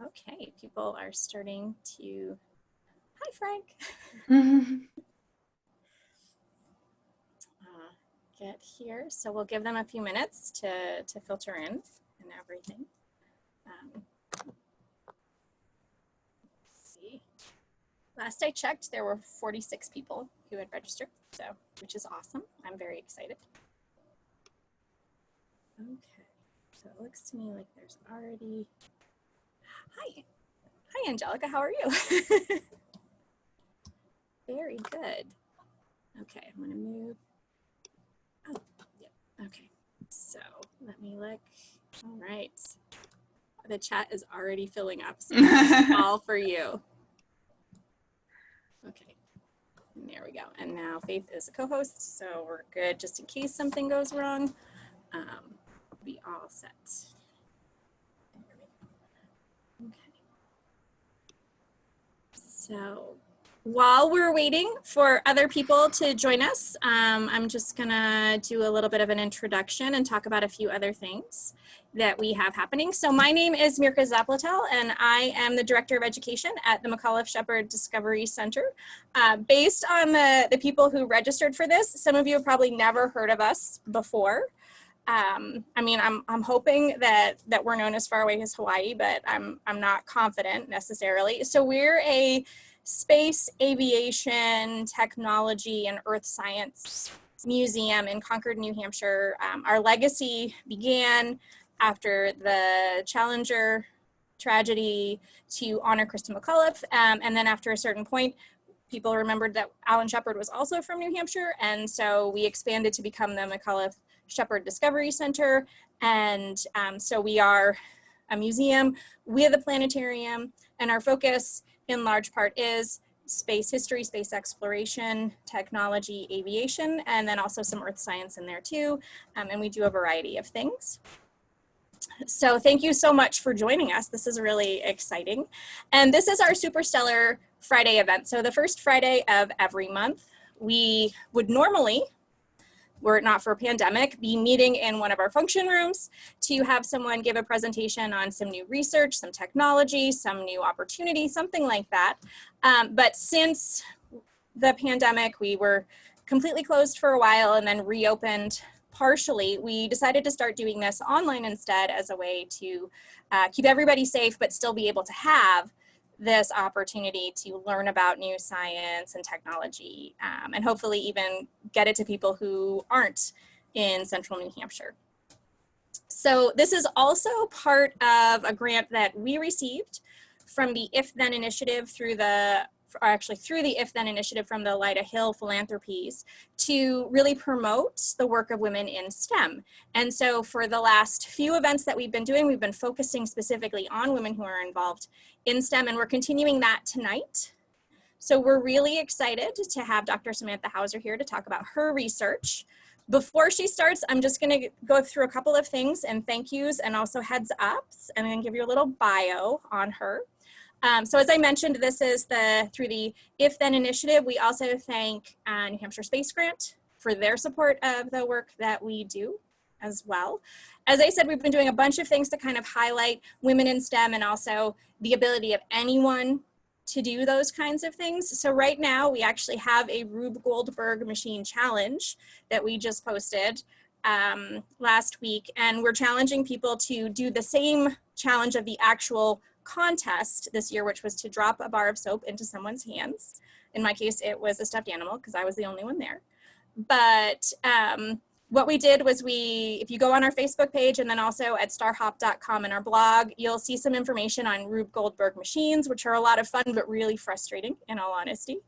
Okay, people are starting to, hi Frank, get here. So we'll give them a few minutes to filter in and everything. Let's see. Last I checked, there were 46 people who had registered, so which is awesome. I'm very excited. Okay, so it looks to me like there's already, hi Angelica, how are you? Very good. Okay, I'm gonna move. Oh, yep, okay. So let me look. All right. The chat is already filling up, so all for you. Okay, and there we go. And now Faith is a co-host, so we're good just in case something goes wrong. We'll be all set. Okay. So while we're waiting for other people to join us, I'm just gonna do a little bit of an introduction and talk about a few other things that we have happening. So my name is Mirka Zaplatel, and I am the Director of Education at the McAuliffe-Shepard Discovery Center. Based on the people who registered for this, some of you have probably never heard of us before. I mean, I'm hoping that we're known as far away as Hawaii, but I'm not confident necessarily. So we're a space, aviation, technology, and earth science museum in Concord, New Hampshire. Our legacy began after the Challenger tragedy to honor Kristen McAuliffe, and then after a certain point, people remembered that Alan Shepard was also from New Hampshire, and so we expanded to become the McAuliffe-Shepard Discovery Center, and so we are a museum with a planetarium, and our focus in large part is space history, space exploration, technology, aviation, and then also some earth science in there too, and we do a variety of things. So thank you so much for joining us. This is really exciting. And this is our Superstellar Friday event. So the first Friday of every month, we would normally, were it not for a pandemic, be meeting in one of our function rooms to have someone give a presentation on some new research, some technology, some new opportunity, something like that. But since the pandemic, we were completely closed for a while and then reopened partially. We decided to start doing this online instead as a way to keep everybody safe, but still be able to have this opportunity to learn about new science and technology, and hopefully even get it to people who aren't in central New Hampshire. So this is also part of a grant that we received from the If Then initiative through the If Then initiative from the Lyda Hill Philanthropies to really promote the work of women in STEM. And so for the last few events that we've been doing, we've been focusing specifically on women who are involved in STEM, and we're continuing that tonight. So we're really excited to have Dr. Samantha Hauser here to talk about her research. Before she starts, I'm just gonna go through a couple of things and thank yous and also heads ups, and then give you a little bio on her. So as I mentioned, this is through the If Then initiative. We also thank New Hampshire Space Grant for their support of the work that we do as well. As I said, we've been doing a bunch of things to kind of highlight women in STEM and also the ability of anyone to do those kinds of things. So right now we actually have a Rube Goldberg machine challenge that we just posted last week, and we're challenging people to do the same challenge of the actual contest this year, which was to drop a bar of soap into someone's hands. In my case, it was a stuffed animal because I was the only one there. But what we did was if you go on our Facebook page and then also at starhop.com in our blog, you'll see some information on Rube Goldberg machines, which are a lot of fun, but really frustrating in all honesty.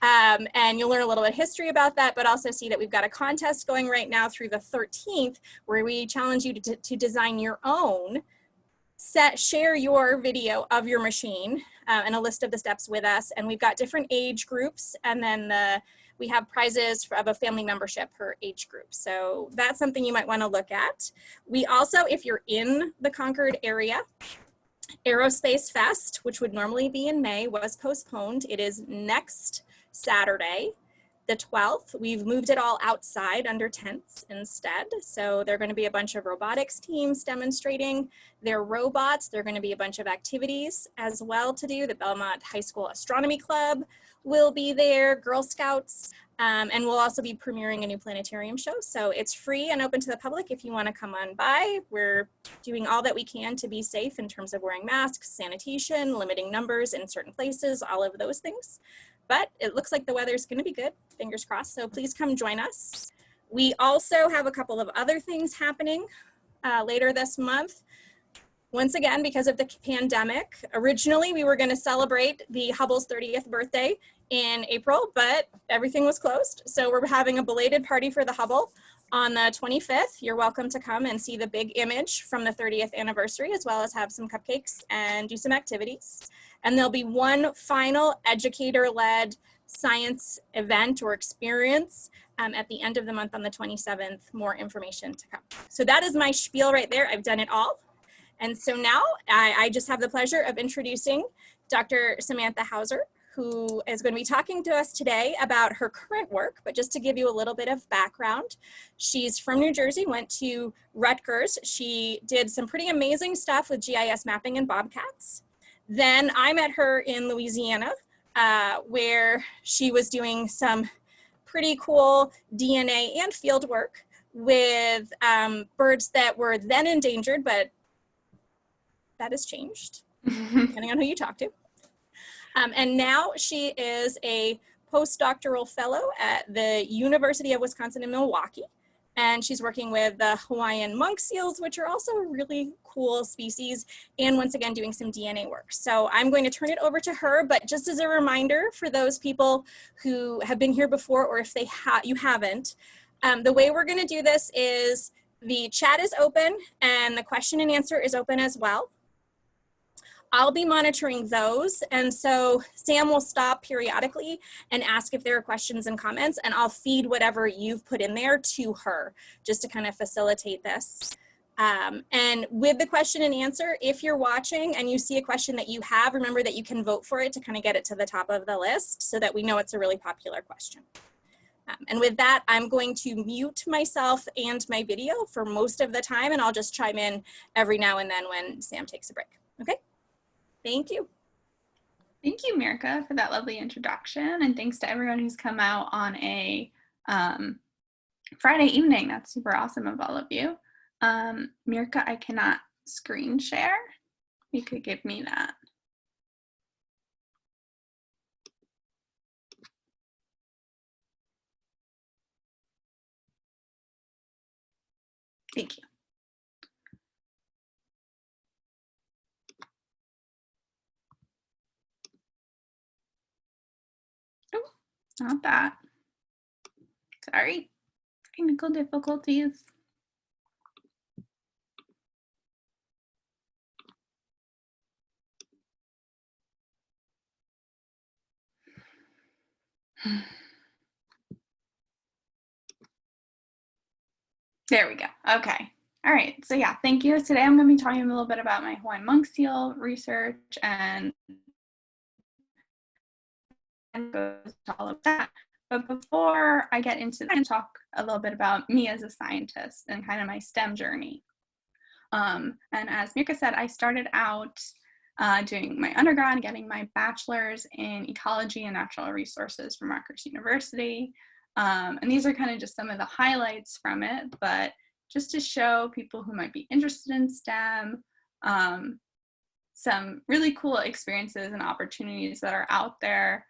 And you'll learn a little bit of history about that, but also see that we've got a contest going right now through the 13th, where we challenge you to design your own share your video of your machine and a list of the steps with us. And we've got different age groups, and then we have prizes of a family membership per age group. So that's something you might want to look at. We also, if you're in the Concord area, Aerospace Fest, which would normally be in May, was postponed. It is next Saturday, the 12th. We've moved it all outside under tents instead. So there are going to be a bunch of robotics teams demonstrating their robots. There are going to be a bunch of activities as well to do. The Belmont High School Astronomy Club will be there, Girl Scouts, and we'll also be premiering a new planetarium show. So it's free and open to the public if you want to come on by. We're doing all that we can to be safe in terms of wearing masks, sanitation, limiting numbers in certain places, all of those things. But it looks like the weather's going to be good, fingers crossed. So please come join us. We also have a couple of other things happening later this month. Once again, because of the pandemic, originally we were going to celebrate the Hubble's 30th birthday in April, but everything was closed. So we're having a belated party for the Hubble on the 25th. You're welcome to come and see the big image from the 30th anniversary, as well as have some cupcakes and do some activities. And there'll be one final educator-led science event or experience at the end of the month on the 27th. More information to come. So that is my spiel right there. I've done it all. And so now I just have the pleasure of introducing Dr. Samantha Hauser, who is going to be talking to us today about her current work. But just to give you a little bit of background, she's from New Jersey, went to Rutgers. She did some pretty amazing stuff with GIS mapping and bobcats. Then I met her in Louisiana, where she was doing some pretty cool DNA and field work with birds that were then endangered, but that has changed, depending on who you talk to. And now she is a postdoctoral fellow at the University of Wisconsin in Milwaukee. And she's working with the Hawaiian monk seals, which are also a really cool species, and once again, doing some DNA work. So I'm going to turn it over to her, but just as a reminder for those people who have been here before, or if you haven't, the way we're gonna do this is the chat is open and the question and answer is open as well. I'll be monitoring those, and so Sam will stop periodically and ask if there are questions and comments, and I'll feed whatever you've put in there to her just to kind of facilitate this. And with the question and answer, if you're watching and you see a question that you have, remember that you can vote for it to kind of get it to the top of the list so that we know it's a really popular question. And with that, I'm going to mute myself and my video for most of the time, and I'll just chime in every now and then when Sam takes a break, okay? Thank you. Thank you, Mirka, for that lovely introduction. And thanks to everyone who's come out on a Friday evening. That's super awesome of all of you. Mirka, I cannot screen share. You could give me that. Thank you. Not that. Sorry. Technical difficulties. There we go. Okay. All right. So yeah, thank you. Today I'm going to be talking a little bit about my Hawaiian monk seal research and goes to all of that. But before I get into that, I'm going to talk a little bit about me as a scientist and kind of my STEM journey. And as Mirka said, I started out doing my undergrad, getting my bachelor's in ecology and natural resources from Rutgers University. And these are kind of just some of the highlights from it, but just to show people who might be interested in STEM, some really cool experiences and opportunities that are out there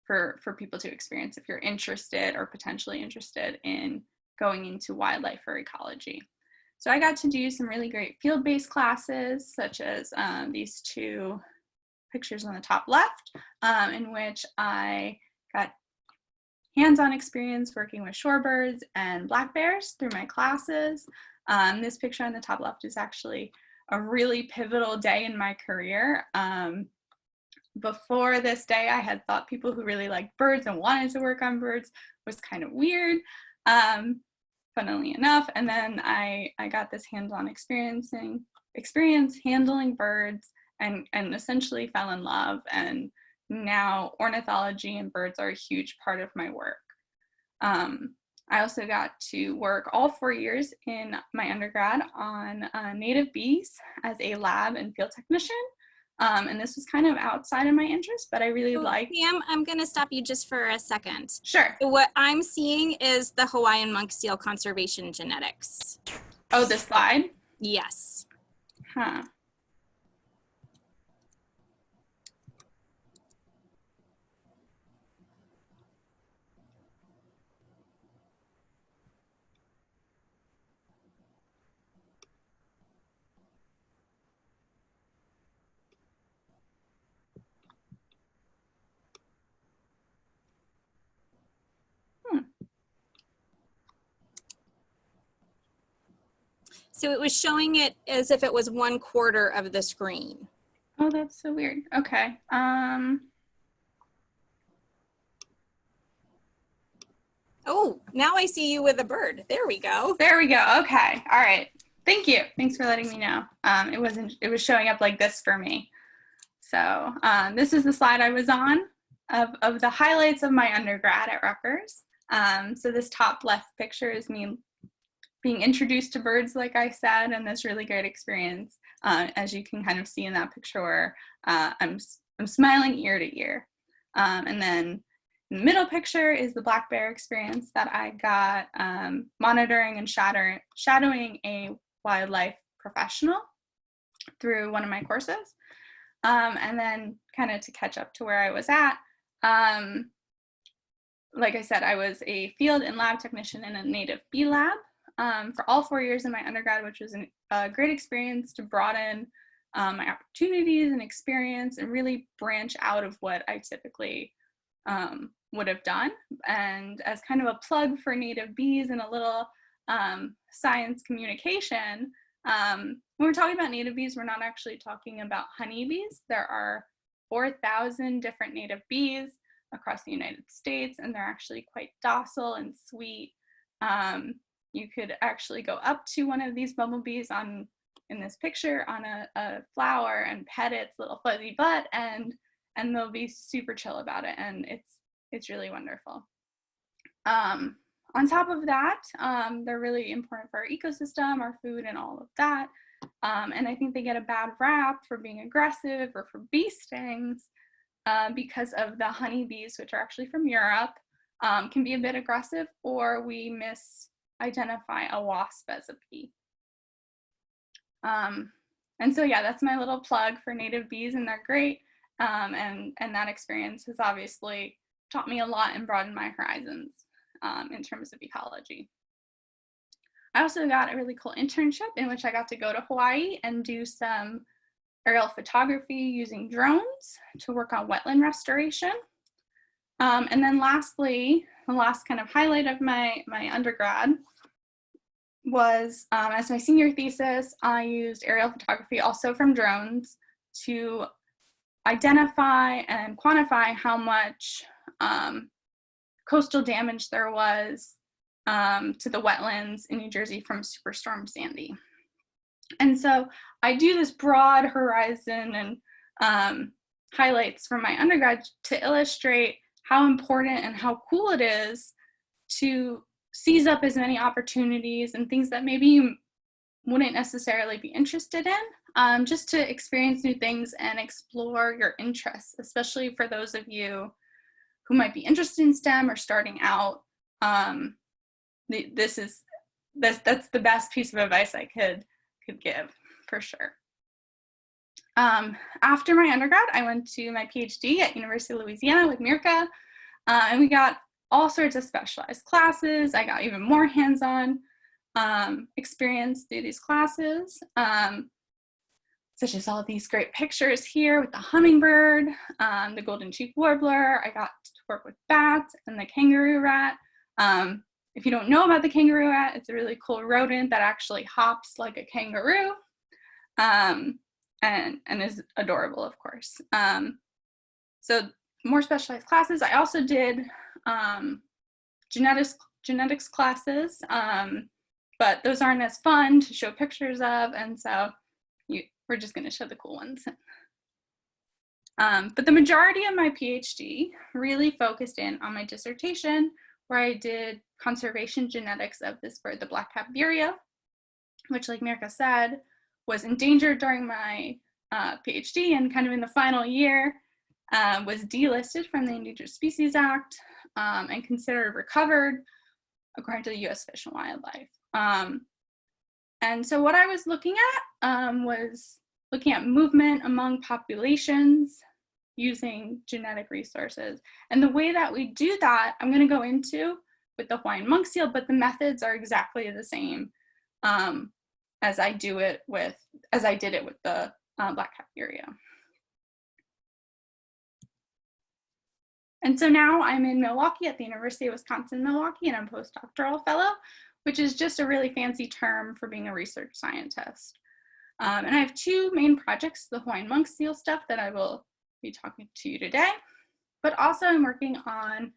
for people to experience if you're interested or potentially interested in going into wildlife or ecology. So I got to do some really great field-based classes, such as these two pictures on the top left, in which I got hands-on experience working with shorebirds and black bears through my classes. This picture on the top left is actually a really pivotal day in my career. Before this day, I had thought people who really liked birds and wanted to work on birds was kind of weird, funnily enough. And then I got this hands-on experience handling birds and essentially fell in love and now ornithology and birds are a huge part of my work. I also got to work all 4 years in my undergrad on native bees as a lab and field technician. And this was kind of outside of my interest, but I really liked. Sam, I'm going to stop you just for a second. Sure. So what I'm seeing is the Hawaiian monk seal conservation genetics. Oh, this slide? Yes. Huh. So it was showing it as if it was 1/4 of the screen. Oh, that's so weird. Okay. Oh, now I see you with a bird. There we go. There we go. Okay. All right. Thank you. Thanks for letting me know. It was showing up like this for me. So this is the slide I was on of the highlights of my undergrad at Rutgers. So this top left picture is me being introduced to birds, like I said, and this really great experience, as you can kind of see in that picture where I'm smiling ear to ear. And then in the middle picture is the black bear experience that I got monitoring and shadowing a wildlife professional through one of my courses. And then kind of to catch up to where I was at, like I said, I was a field and lab technician in a native bee lab for all 4 years in my undergrad, which was a great experience to broaden my opportunities and experience and really branch out of what I typically would have done. And as kind of a plug for native bees and a little science communication, when we're talking about native bees, we're not actually talking about honeybees. There are 4,000 different native bees across the United States, and they're actually quite docile and sweet. You could actually go up to one of these bumblebees in this picture on a flower and pet its little fuzzy butt, and they'll be super chill about it, and it's really wonderful. On top of that, they're really important for our ecosystem, our food, and all of that. And I think they get a bad rap for being aggressive or for bee stings because of the honeybees, which are actually from Europe, can be a bit aggressive, or we misidentify a wasp as a bee. And so, yeah, that's my little plug for native bees, and they're great. And that experience has obviously taught me a lot and broadened my horizons in terms of ecology. I also got a really cool internship in which I got to go to Hawaii and do some aerial photography using drones to work on wetland restoration. And then lastly, the last kind of highlight of my undergrad was, as my senior thesis, I used aerial photography also from drones to identify and quantify how much coastal damage there was to the wetlands in New Jersey from Superstorm Sandy. And so I do this broad horizon and highlights from my undergrad to illustrate how important and how cool it is to seize up as many opportunities and things that maybe you wouldn't necessarily be interested in, just to experience new things and explore your interests, especially for those of you who might be interested in STEM or starting out. That's the best piece of advice I could give, for sure. After my undergrad, I went to my PhD at University of Louisiana with Mirka, and we got all sorts of specialized classes. I got even more hands-on experience through these classes, such as all these great pictures here with the hummingbird, the golden-cheeked warbler. I got to work with bats and the kangaroo rat. If you don't know about the kangaroo rat, it's a really cool rodent that actually hops like a kangaroo, and is adorable, of course. So more specialized classes. I also did genetics classes, but those aren't as fun to show pictures of, and so we're just going to show the cool ones. But the majority of my PhD really focused in on my dissertation, where I did conservation genetics of this bird, the black-capped vireo, which, like Mirka said, was endangered during my PhD, and kind of in the final year was delisted from the Endangered Species Act and considered recovered according to the U.S. Fish and Wildlife. And so what I was looking at movement among populations using genetic resources. And the way that we do that, I'm going to go into with the Hawaiian monk seal, but the methods are exactly the same as I did it with the black-capped vireo. And so now I'm in Milwaukee at the University of Wisconsin-Milwaukee, and I'm a postdoctoral fellow, which is just a really fancy term for being a research scientist. And I have two main projects, the Hawaiian monk seal stuff that I will be talking to you today, but also I'm working on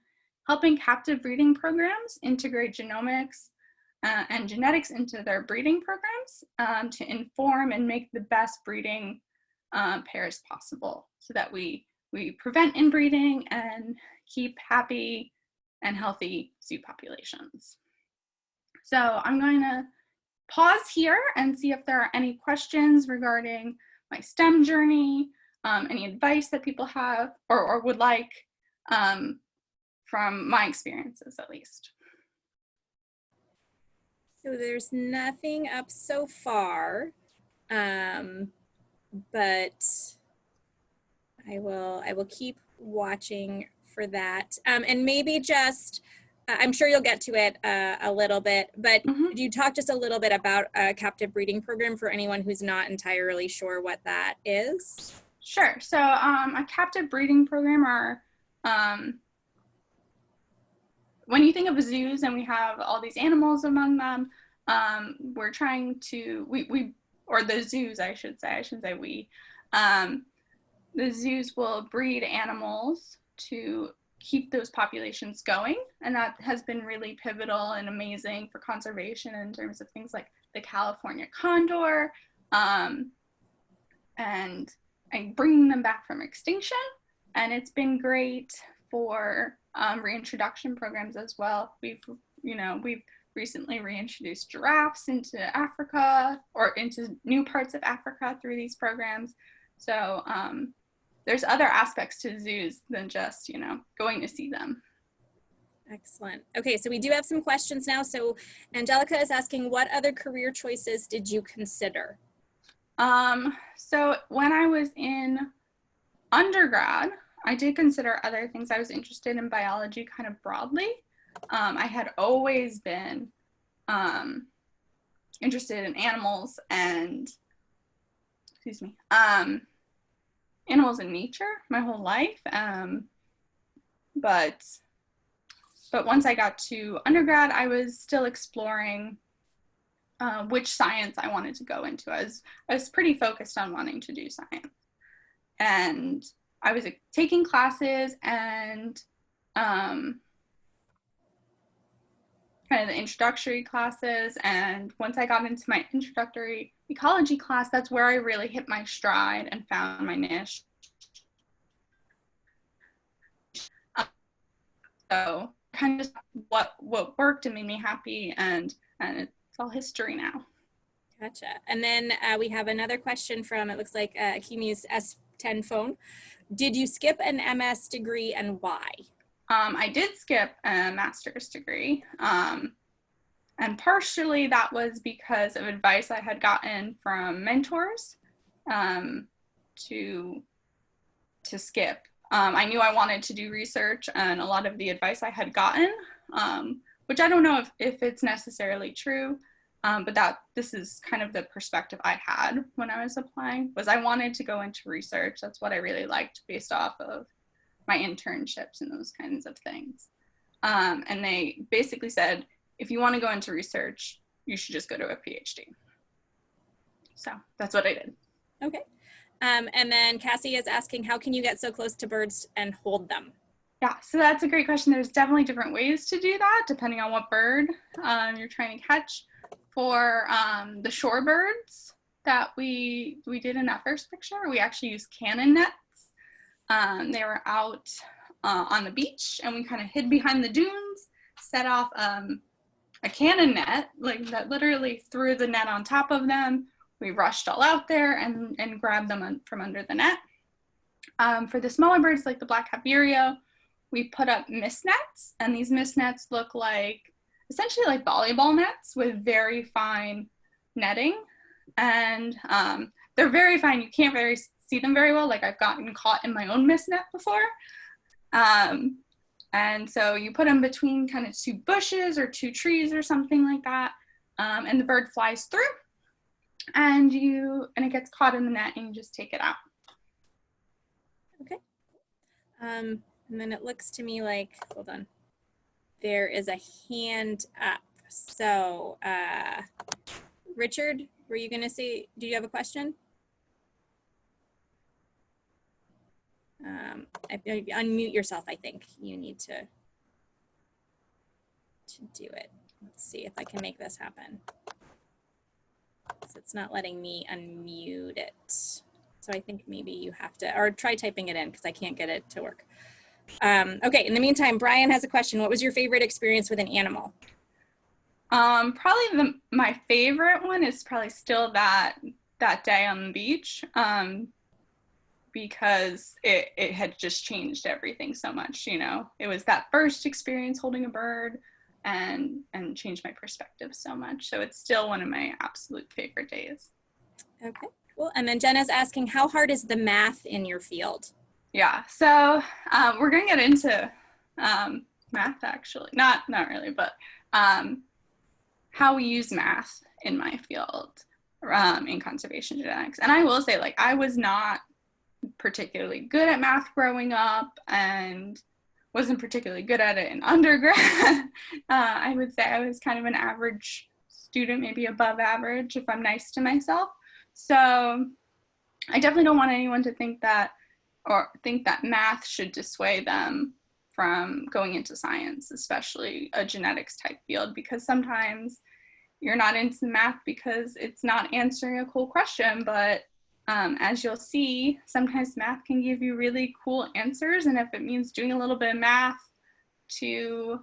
helping captive breeding programs integrate genomics and genetics into their breeding programs to inform and make the best breeding pairs possible, so that we prevent inbreeding and keep happy and healthy zoo populations. So I'm going to pause here and see if there are any questions regarding my STEM journey, any advice that people have or would like from my experiences, at least. So there's nothing up so far, but I will keep watching for that. And maybe just, I'm sure you'll get to it a little bit, but could you talk just a little bit about a captive breeding program for anyone who's not entirely sure what that is? Sure. So a captive breeding program are, when you think of zoos and we have all these animals among them, we're trying to, or the zoos, I shouldn't say we, the zoos will breed animals to keep those populations going. And that has been really pivotal and amazing for conservation in terms of things like the California condor, and bringing them back from extinction. And it's been great for reintroduction programs as well. We've recently reintroduced giraffes into Africa or into new parts of Africa through these programs. So there's other aspects to zoos than just, going to see them. Excellent. Okay, so we do have some questions now. So Angelica is asking, what other career choices did you consider? So when I was in undergrad, I did consider other things. I was interested in biology kind of broadly. I had always been interested in animals and, animals in nature my whole life. But once I got to undergrad, I was still exploring which science I wanted to go into. I was pretty focused on wanting to do science. And I was taking classes and kind of the introductory classes. And once I got into my introductory ecology class, that's where I really hit my stride and found my niche. So kind of what worked and made me happy, and it's all history now. Gotcha. And then we have another question from, it looks like Akimi's S10 phone. Did you skip an MS degree and why? I did skip a master's degree, and partially that was because of advice I had gotten from mentors to skip. I knew I wanted to do research, and a lot of the advice I had gotten, which I don't know if it's necessarily true, but this is kind of the perspective I had when I was applying, was I wanted to go into research. That's what I really liked based off of my internships and those kinds of things. And they basically said, if you want to go into research, you should just go to a PhD. So that's what I did. Okay. And then Cassie is asking, how can you get so close to birds and hold them? Yeah, so that's a great question. There's definitely different ways to do that, depending on what bird you're trying to catch. For the shorebirds that we did in that first picture, we actually used cannon nets. They were out on the beach, and we kind of hid behind the dunes, set off a cannon net, like that literally threw the net on top of them. We rushed all out there and grabbed them from under the net. For the smaller birds, like the black-capped vireo, we put up mist nets, and these mist nets look like essentially like volleyball nets with very fine netting, and they're very fine. You can't see them very well. Like I've gotten caught in my own mist net before. And so you put them between kind of two bushes or two trees or something like that, and the bird flies through, and it gets caught in the net, and you just take it out. Okay. And then it looks to me like, hold on, there is a hand up. So, Richard, were you going to say, do you have a question? Unmute yourself, I think. You need to do it. Let's see if I can make this happen. So it's not letting me unmute it. So I think maybe you have to, or try typing it in because I can't get it to work. Okay, in the meantime, Brian has a question. What was your favorite experience with an animal? Probably my favorite one is probably still that day on the beach, because it had just changed everything so much. You know, it was that first experience holding a bird, and changed my perspective so much. So it's still one of my absolute favorite days. Okay, cool. And then Jenna's asking, how hard is the math in your field? Yeah, so we're gonna get into math, actually. Not really, but how we use math in my field in conservation genetics. And I will say, like, I was not particularly good at math growing up, and wasn't particularly good at it in undergrad. I would say I was kind of an average student, maybe above average if I'm nice to myself. So I definitely don't want anyone to think that math should dissuade them from going into science, especially a genetics type field, because sometimes you're not into math because it's not answering a cool question, but as you'll see, sometimes math can give you really cool answers, and if it means doing a little bit of math to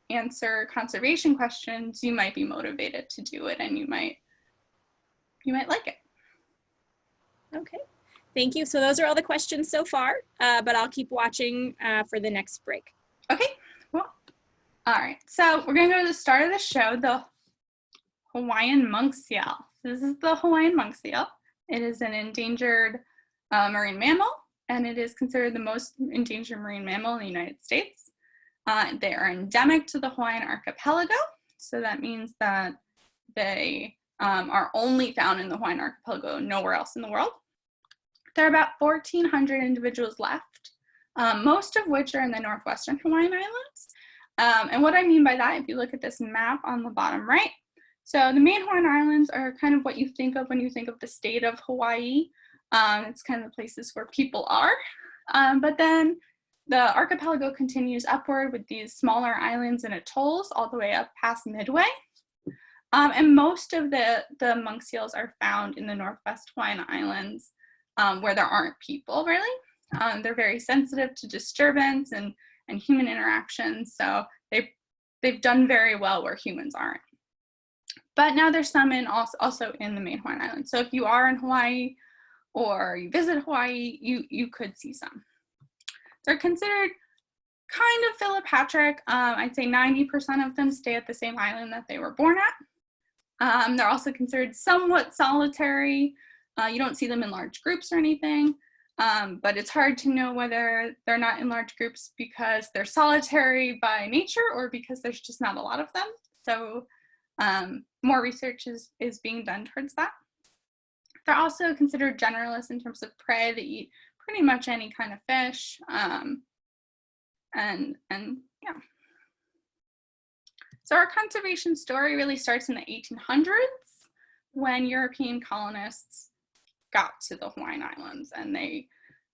answer conservation questions, you might be motivated to do it, and you might like it. Okay, thank you. So those are all the questions so far, but I'll keep watching for the next break. Okay, cool. All right, so we're gonna go to the start of the show, the Hawaiian monk seal. This is the Hawaiian monk seal. It is an endangered marine mammal, and it is considered the most endangered marine mammal in the United States. They are endemic to the Hawaiian archipelago, so that means that they are only found in the Hawaiian archipelago, nowhere else in the world. There are about 1,400 individuals left, most of which are in the northwestern Hawaiian Islands. And what I mean by that, if you look at this map on the bottom right, so the main Hawaiian Islands are kind of what you think of when you think of the state of Hawaii. It's kind of the places where people are. But then the archipelago continues upward with these smaller islands and atolls all the way up past Midway. And most of the monk seals are found in the Northwest Hawaiian Islands, where there aren't people, really. They're very sensitive to disturbance and human interactions, so they've done very well where humans aren't. But now there's some also in the main Hawaiian Islands. So if you are in Hawaii or you visit Hawaii, you could see some. They're considered kind of philopatric. I'd say 90% of them stay at the same island that they were born at. They're also considered somewhat solitary. You don't see them in large groups or anything, but it's hard to know whether they're not in large groups because they're solitary by nature or because there's just not a lot of them. So more research is being done towards that. They're also considered generalists in terms of prey. They eat pretty much any kind of fish, and yeah. So our conservation story really starts in the 1800s when European colonists got to the Hawaiian Islands, and they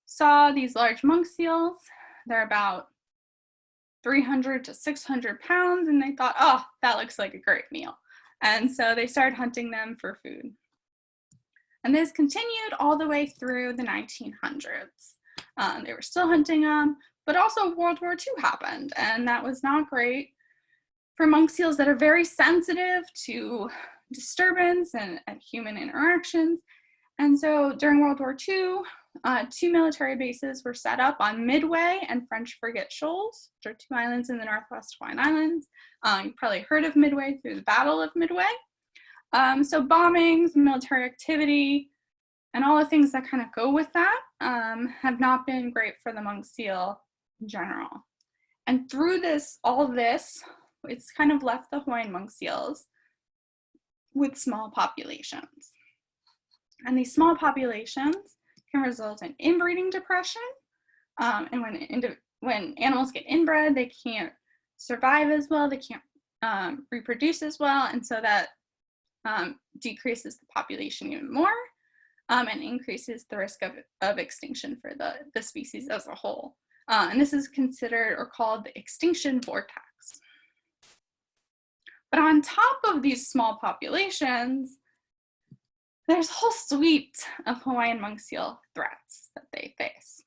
saw these large monk seals. They're about 300 to 600 pounds, and they thought, oh, that looks like a great meal. And so they started hunting them for food. And this continued all the way through the 1900s. They were still hunting them, but also World War II happened, and that was not great for monk seals that are very sensitive to disturbance and human interactions. And so during World War II, 2 military bases were set up on Midway and French Frigate Shoals, which are 2 islands in the Northwest Hawaiian Islands. You've probably heard of Midway through the Battle of Midway. So bombings, military activity, and all the things that kind of go with that have not been great for the monk seal in general. And through all this, it's kind of left the Hawaiian monk seals with small populations. And these small populations can result in inbreeding depression. And when animals get inbred, they can't survive as well, they can't reproduce as well, and so that decreases the population even more and increases the risk of extinction for the species as a whole. And this is considered or called the extinction vortex. But on top of these small populations, there's a whole suite of Hawaiian monk seal threats that they face.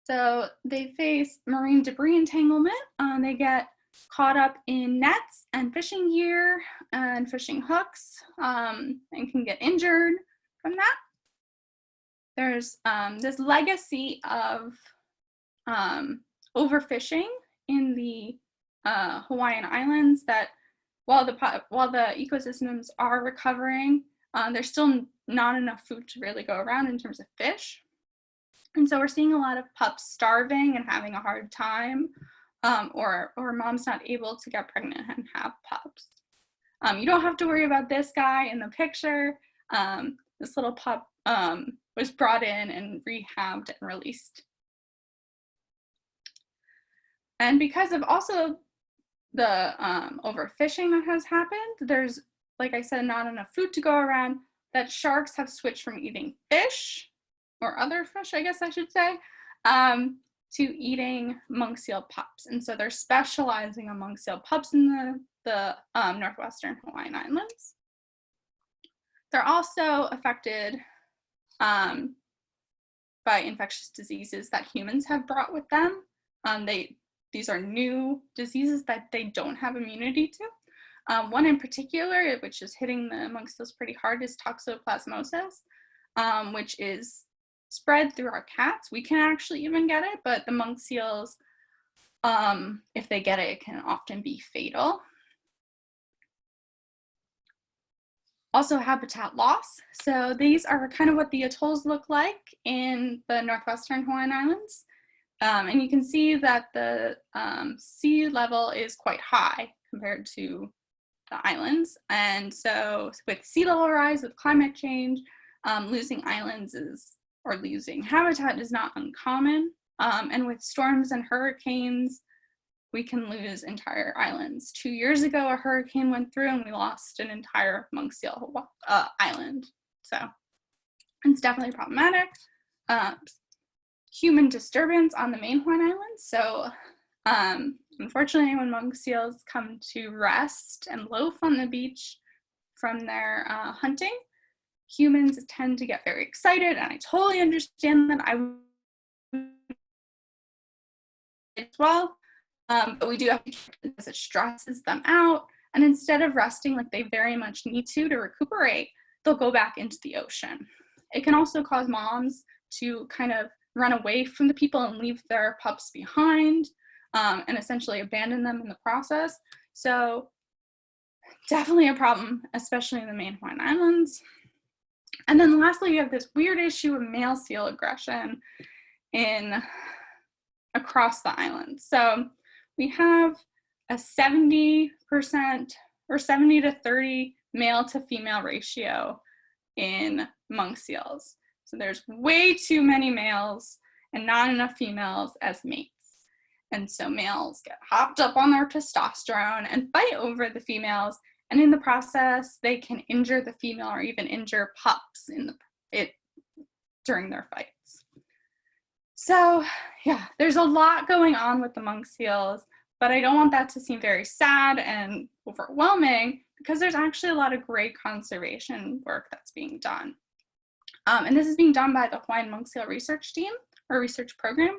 So they face marine debris entanglement. They get caught up in nets and fishing gear and fishing hooks and can get injured from that. There's this legacy of overfishing in the Hawaiian Islands that while the ecosystems are recovering, there's still not enough food to really go around in terms of fish. And so we're seeing a lot of pups starving and having a hard time, or mom's not able to get pregnant and have pups. You don't have to worry about this guy in the picture. This little pup was brought in and rehabbed and released. And because of also the overfishing that has happened, there's, like I said, not enough food to go around, that sharks have switched from eating fish, or other fish, I guess I should say, to eating monk seal pups. And so they're specializing on monk seal pups in the northwestern Hawaiian Islands. They're also affected by infectious diseases that humans have brought with them. These are new diseases that they don't have immunity to. One in particular, which is hitting the monk seals pretty hard, is toxoplasmosis, which is spread through our cats. We can actually even get it, but the monk seals, if they get it, it can often be fatal. Also habitat loss. So these are kind of what the atolls look like in the northwestern Hawaiian Islands. And you can see that the sea level is quite high compared to the islands. And so with sea level rise, with climate change, losing islands or losing habitat is not uncommon. And with storms and hurricanes, we can lose entire islands. 2 years ago, a hurricane went through and we lost an entire monk seal island. So it's definitely problematic. Human disturbance on the main Hawaiian Islands. So unfortunately, when monk seals come to rest and loaf on the beach from their hunting, humans tend to get very excited, and I totally understand that. I as well, but we do have to keep it because it stresses them out, and instead of resting like they very much need to recuperate, they'll go back into the ocean. It can also cause moms to kind of run away from the people and leave their pups behind, and essentially abandon them in the process. So definitely a problem, especially in the main Hawaiian Islands. And then lastly, you have this weird issue of male seal aggression across the island. So we have a 70% or 70 to 30 male to female ratio in monk seals. So there's way too many males and not enough females as mates. And so males get hopped up on their testosterone and fight over the females. And in the process, they can injure the female or even injure pups during their fights. So yeah, there's a lot going on with the monk seals, but I don't want that to seem very sad and overwhelming, because there's actually a lot of great conservation work that's being done. And this is being done by the Hawaiian monk seal research team or research program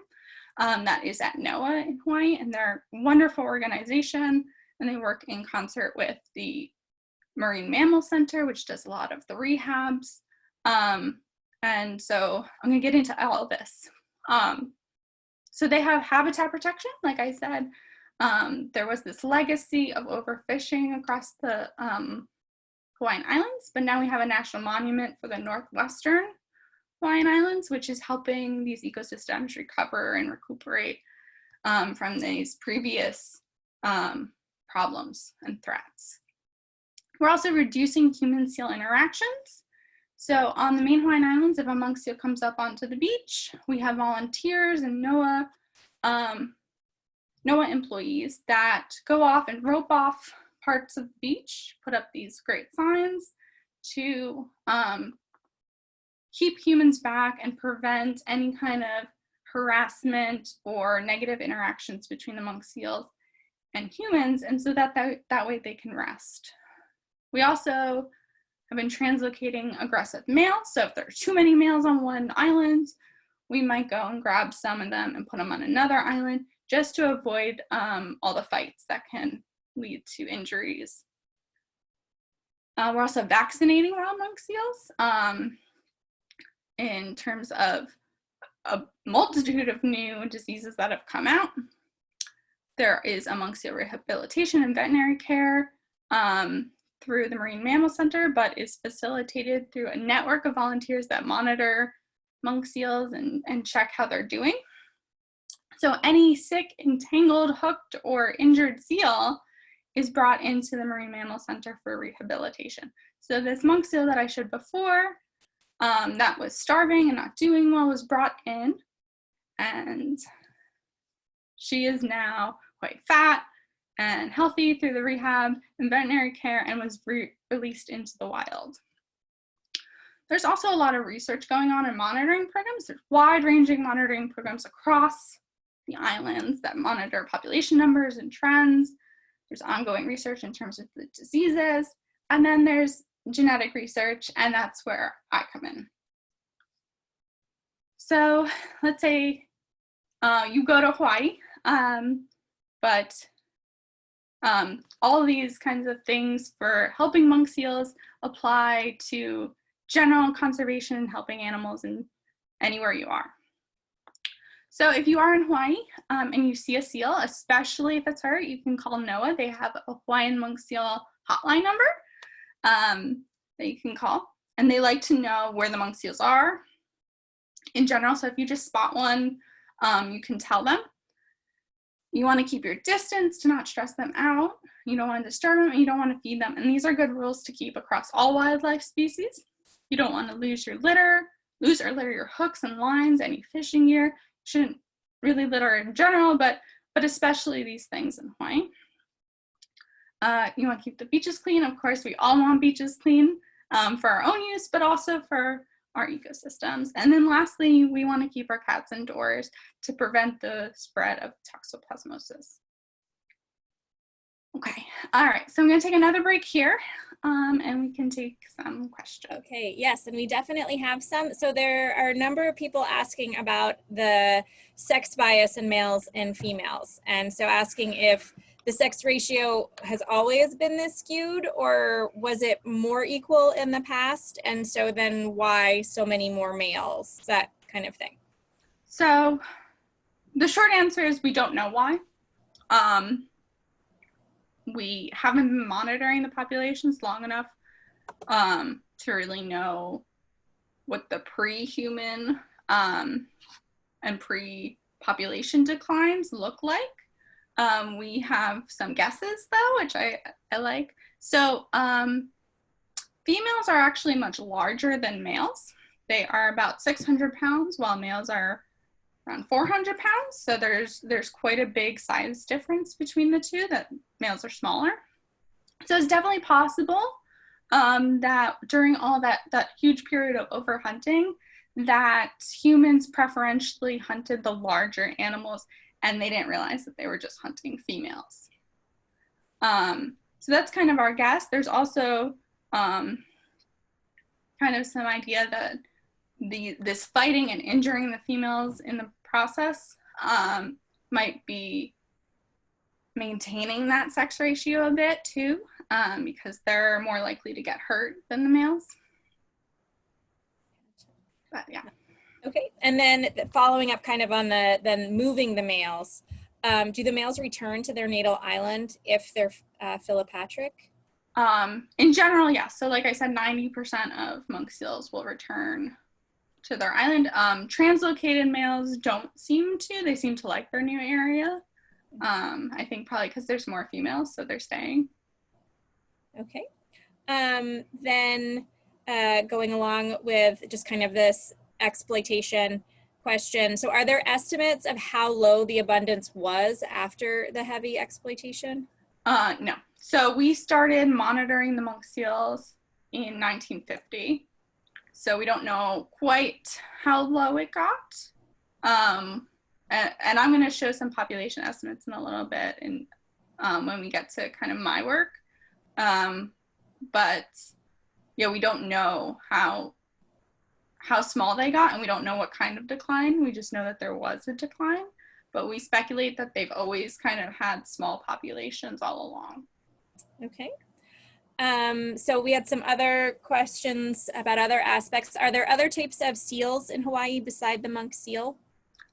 that is at NOAA in Hawaii, and they're a wonderful organization, and they work in concert with the Marine Mammal Center, which does a lot of the rehabs. And so I'm gonna get into all of this. So they have habitat protection, like I said. There was this legacy of overfishing across the Hawaiian Islands, but now we have a national monument for the northwestern Hawaiian Islands, which is helping these ecosystems recover and recuperate from these previous problems and threats. We're also reducing human-seal interactions. So on the main Hawaiian Islands, if a monk seal comes up onto the beach, we have volunteers and NOAA employees that go off and rope off parts of the beach, put up these great signs to keep humans back and prevent any kind of harassment or negative interactions between the monk seals and humans, and so that way they can rest. We also have been translocating aggressive males, so if there are too many males on one island, we might go and grab some of them and put them on another island just to avoid all the fights that can lead to injuries. We're also vaccinating wild monk seals in terms of a multitude of new diseases that have come out. There is a monk seal rehabilitation and veterinary care through the Marine Mammal Center, but is facilitated through a network of volunteers that monitor monk seals and check how they're doing. So any sick, entangled, hooked, or injured seal is brought into the Marine Mammal Center for rehabilitation. So this monk seal that I showed before, that was starving and not doing well, was brought in, and she is now quite fat and healthy through the rehab and veterinary care, and was released into the wild. There's also a lot of research going on in monitoring programs. There's wide-ranging monitoring programs across the islands that monitor population numbers and trends. There's ongoing research in terms of the diseases, and then there's genetic research, and that's where I come in. So let's say you go to Hawaii, but all of these kinds of things for helping monk seals apply to general conservation and helping animals in anywhere you are. So if you are in Hawaii and you see a seal, especially if it's hurt, you can call NOAA. They have a Hawaiian monk seal hotline number that you can call, and they like to know where the monk seals are in general. So if you just spot one, you can tell them. You want to keep your distance to not stress them out. You don't want to disturb them, and you don't want to feed them. And these are good rules to keep across all wildlife species. You don't want to lose or litter your hooks and lines, any fishing gear. You shouldn't really litter in general, but especially these things in Hawaii. You want to keep the beaches clean. Of course, we all want beaches clean for our own use, but also for our ecosystems. And then lastly, we want to keep our cats indoors to prevent the spread of toxoplasmosis. Okay, all right, so I'm going to take another break here and we can take some questions. Okay, yes, and we definitely have some. So there are a number of people asking about the sex bias in males and females. And so asking if the sex ratio has always been this skewed, or was it more equal in the past? And so then why so many more males, that kind of thing? So the short answer is we don't know why. We haven't been monitoring the populations long enough to really know what the pre-human and pre-population declines look like. We have some guesses though, which I like. So females are actually much larger than males. They are about 600 pounds, while males are around 400 pounds. So there's quite a big size difference between the two, that males are smaller. So it's definitely possible that during all that huge period of overhunting, that humans preferentially hunted the larger animals, and they didn't realize that they were just hunting females. So that's kind of our guess. There's also kind of some idea that this fighting and injuring the females in the process might be maintaining that sex ratio a bit too, because they're more likely to get hurt than the males. But yeah. Okay, and then following up kind of on then moving the males, do the males return to their natal island if they're philopatric? In general, yes. So like I said, 90% of monk seals will return to their island. Translocated males don't seem to. They seem to like their new area. I think probably because there's more females, so they're staying. Okay. Then going along with just kind of this exploitation question. So are there estimates of how low the abundance was after the heavy exploitation? No. So we started monitoring the monk seals in 1950. So we don't know quite how low it got. And I'm going to show some population estimates in a little bit and when we get to kind of my work. But yeah, we don't know how small they got, and we don't know what kind of decline. We just know that there was a decline, but we speculate that they've always kind of had small populations all along. Okay. So we had some other questions about other aspects. Are there other types of seals in Hawaii beside the monk seal?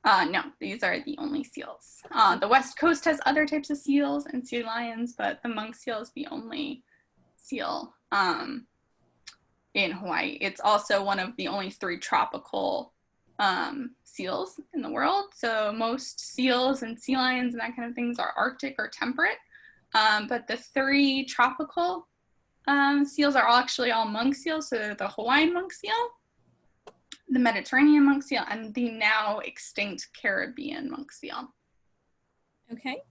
No, these are the only seals. The West Coast has other types of seals and sea lions, but the monk seal is the only seal in Hawaii. It's also one of the only 3 tropical seals in the world. So most seals and sea lions and that kind of things are Arctic or temperate. But the 3 tropical seals are actually all monk seals. So they're the Hawaiian monk seal, the Mediterranean monk seal, and the now extinct Caribbean monk seal. Okay.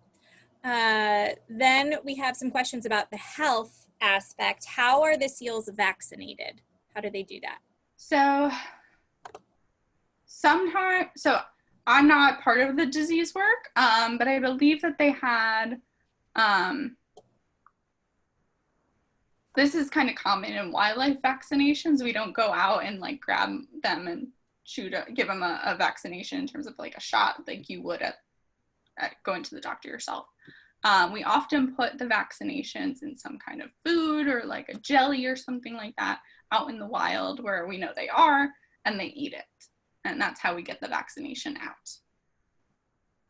Then we have some questions about the health aspect. How are the seals vaccinated? How do they do that? So sometimes, so I'm not part of the disease work, but I believe that they had, this is kind of common in wildlife vaccinations. We don't go out and like grab them and give them a vaccination in terms of like a shot like you would at going to the doctor yourself. We often put the vaccinations in some kind of food or like a jelly or something like that out in the wild where we know they are, and they eat it. And that's how we get the vaccination out.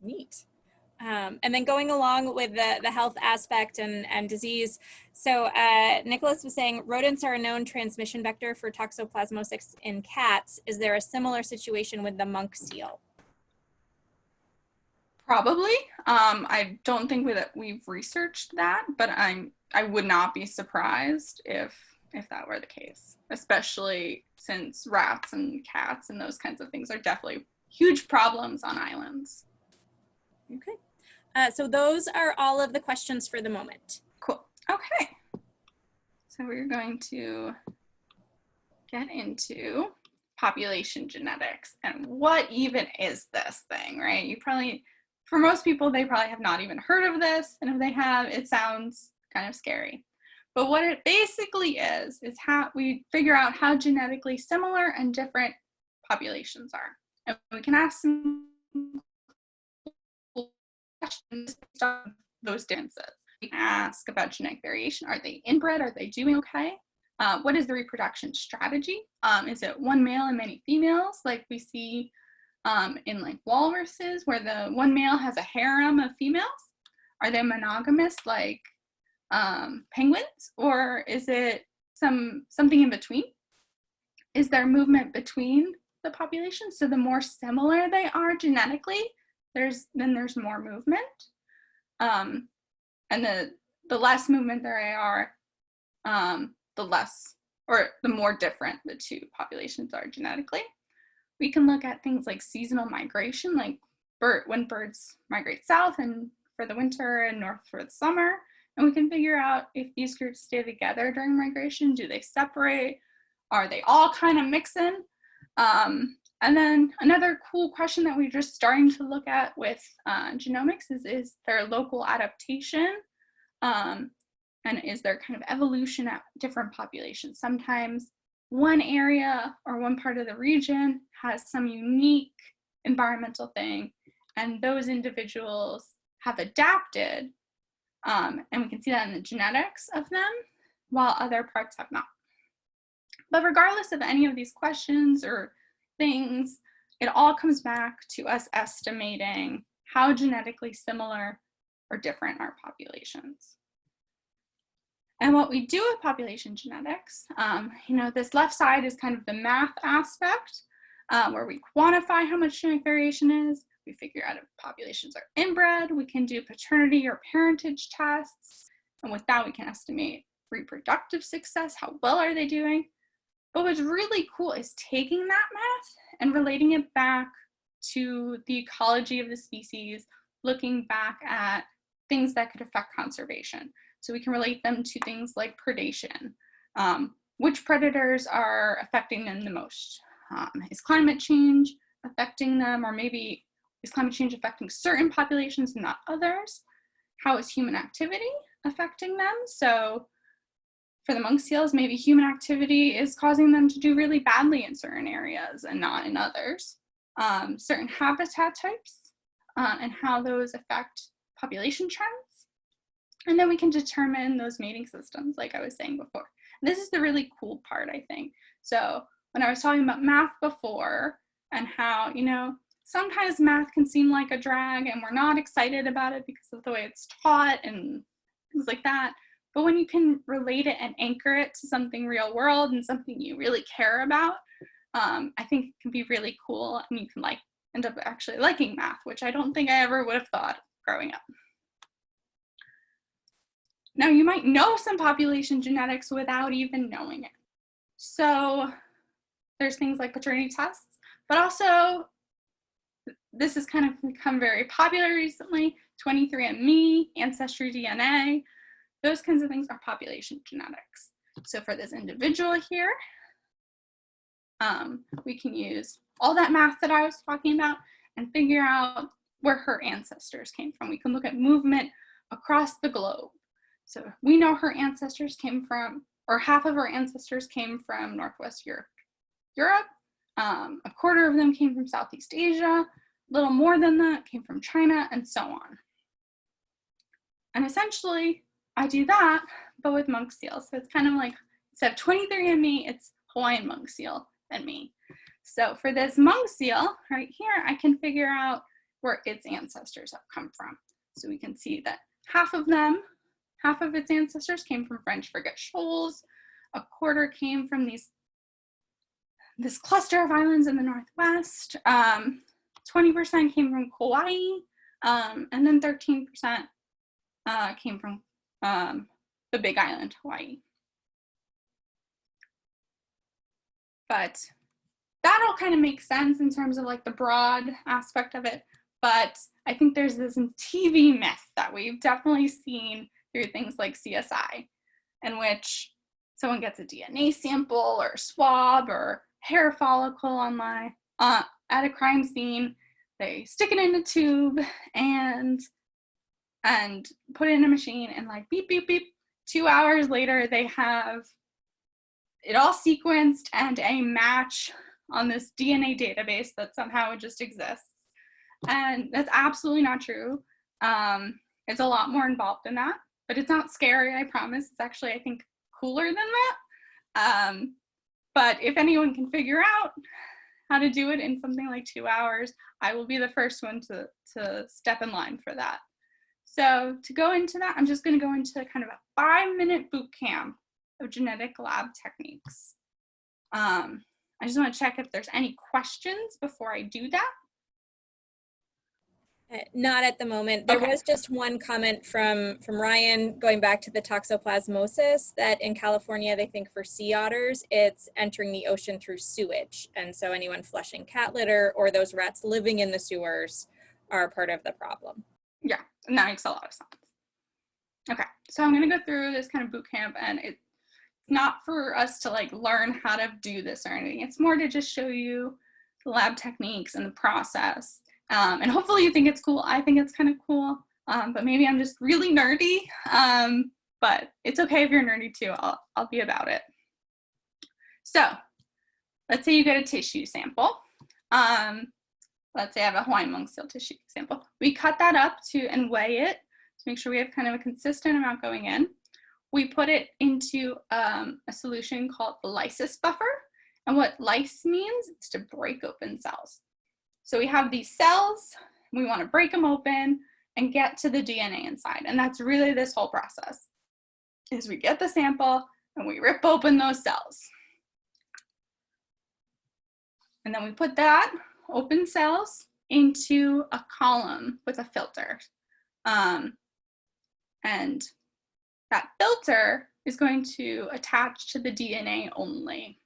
Neat. And then going along with the health aspect and disease. So Nicholas was saying rodents are a known transmission vector for toxoplasmosis in cats. Is there a similar situation with the monk seal? Probably. I don't think we've researched that, but I would not be surprised if that were the case, especially since rats and cats and those kinds of things are definitely huge problems on islands. Okay. So those are all of the questions for the moment. Cool. Okay. So we're going to get into population genetics. And what even is this thing, right? For most people, they probably have not even heard of this. And if they have, it sounds kind of scary. But what it basically is how we figure out how genetically similar and different populations are. And we can ask some questions based on those differences. We can ask about genetic variation. Are they inbred? Are they doing okay? What is the reproduction strategy? Is it one male and many females like we see in like walruses where the one male has a harem of females? Are they monogamous like penguins, or is it something in between? Is there movement between the populations? So the more similar they are genetically, there's more movement, and the less movement there are, the more different the 2 populations are genetically. We can look at things like seasonal migration, like when birds migrate south and for the winter and north for the summer. And we can figure out if these groups stay together during migration. Do they separate? Are they all kind of mixing? And then another cool question that we're just starting to look at with genomics is there local adaptation? And is there kind of evolution at different populations? Sometimes one area or one part of the region has some unique environmental thing, and those individuals have adapted, and we can see that in the genetics of them, while other parts have not. But regardless of any of these questions or things, it all comes back to us estimating how genetically similar or different our populations. And what we do with population genetics, this left side is kind of the math aspect, where we quantify how much genetic variation is. We figure out if populations are inbred. We can do paternity or parentage tests. And with that, we can estimate reproductive success. How well are they doing? But what's really cool is taking that math and relating it back to the ecology of the species, looking back at things that could affect conservation. So we can relate them to things like predation. Which predators are affecting them the most? Is climate change affecting them, or maybe is climate change affecting certain populations and not others? How is human activity affecting them? So for the monk seals, maybe human activity is causing them to do really badly in certain areas and not in others. Certain habitat types and how those affect population trends. And then we can determine those mating systems, like I was saying before. This is the really cool part, I think. So when I was talking about math before and how, sometimes math can seem like a drag and we're not excited about it because of the way it's taught and things like that. But when you can relate it and anchor it to something real world and something you really care about, I think it can be really cool, and you can end up actually liking math, which I don't think I ever would have thought growing up. Now, you might know some population genetics without even knowing it. So there's things like paternity tests, but also this has kind of become very popular recently, 23andMe, Ancestry DNA, those kinds of things are population genetics. So for this individual here, we can use all that math that I was talking about and figure out where her ancestors came from. We can look at movement across the globe. So we know her ancestors came from, or half of her ancestors came from Northwest Europe. A quarter of them came from Southeast Asia. A little more than that came from China, and so on. And essentially, I do that, but with monk seals. So it's kind of like, instead of 23andMe, it's Hawaiian monk seal and me. So for this monk seal right here, I can figure out where its ancestors have come from. So we can see that half of its ancestors came from French Frigate shoals. A quarter came from this cluster of islands in the Northwest. 20% came from Kauai, and then 13% came from the Big Island, Hawaii. But that all kind of makes sense in terms of the broad aspect of it. But I think there's this TV myth that we've definitely seen through things like CSI, in which someone gets a DNA sample or swab or hair follicle at a crime scene. They stick it in a tube and put it in a machine, and beep, beep, beep. 2 hours later, they have it all sequenced and a match on this DNA database that somehow just exists. And that's absolutely not true. It's a lot more involved in that, but it's not scary, I promise. It's actually, I think, cooler than that. But if anyone can figure out how to do it in something like 2 hours, I will be the first one to step in line for that. So to go into that, I'm just going to go into kind of a 5-minute boot camp of genetic lab techniques. I just want to check if there's any questions before I do that. Not at the moment. There was just one comment from Ryan going back to the toxoplasmosis, that in California, they think for sea otters, it's entering the ocean through sewage. And so anyone flushing cat litter or those rats living in the sewers are part of the problem. Yeah, and that makes a lot of sense. Okay, so I'm going to go through this kind of boot camp, and it's not for us to learn how to do this or anything. It's more to just show you the lab techniques and the process. And hopefully you think it's cool. I think it's kind of cool, but maybe I'm just really nerdy. But it's okay if you're nerdy too. I'll be about it. So let's say you get a tissue sample. Let's say I have a Hawaiian monk seal tissue sample. We cut that up and weigh it to make sure we have kind of a consistent amount going in. We put it into a solution called the lysis buffer. And what lyse means is to break open cells. So we have these cells, we want to break them open and get to the DNA inside. And that's really this whole process, is we get the sample and we rip open those cells. And then we put that open cells into a column with a filter. And that filter is going to attach to the DNA only.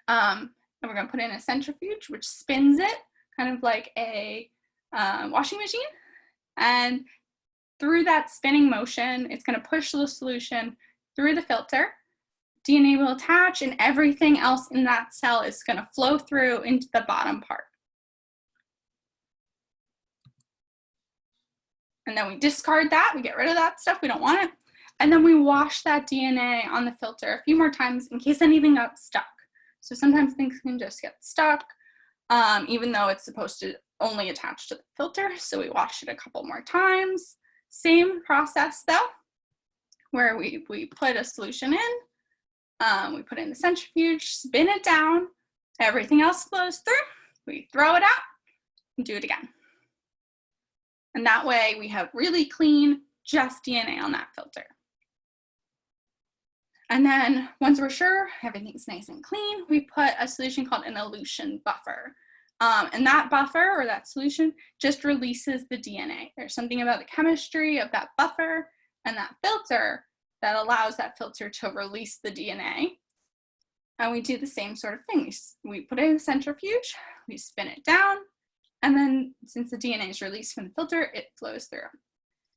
And we're going to put in a centrifuge, which spins it kind of like a washing machine. And through that spinning motion, it's going to push the solution through the filter. DNA will attach, and everything else in that cell is going to flow through into the bottom part. And then we discard that. We get rid of that stuff. We don't want it. And then we wash that DNA on the filter a few more times in case anything got stuck. So sometimes things can just get stuck, even though it's supposed to only attach to the filter. So we wash it a couple more times. Same process though, where we put a solution in, we put in the centrifuge, spin it down, everything else flows through, we throw it out, and do it again. And that way we have really clean, just DNA on that filter. And then once we're sure everything's nice and clean, we put a solution called an elution buffer. And that buffer or that solution just releases the DNA. There's something about the chemistry of that buffer and that filter that allows that filter to release the DNA. And we do the same sort of thing. We put it in the centrifuge, we spin it down, and then since the DNA is released from the filter, it flows through.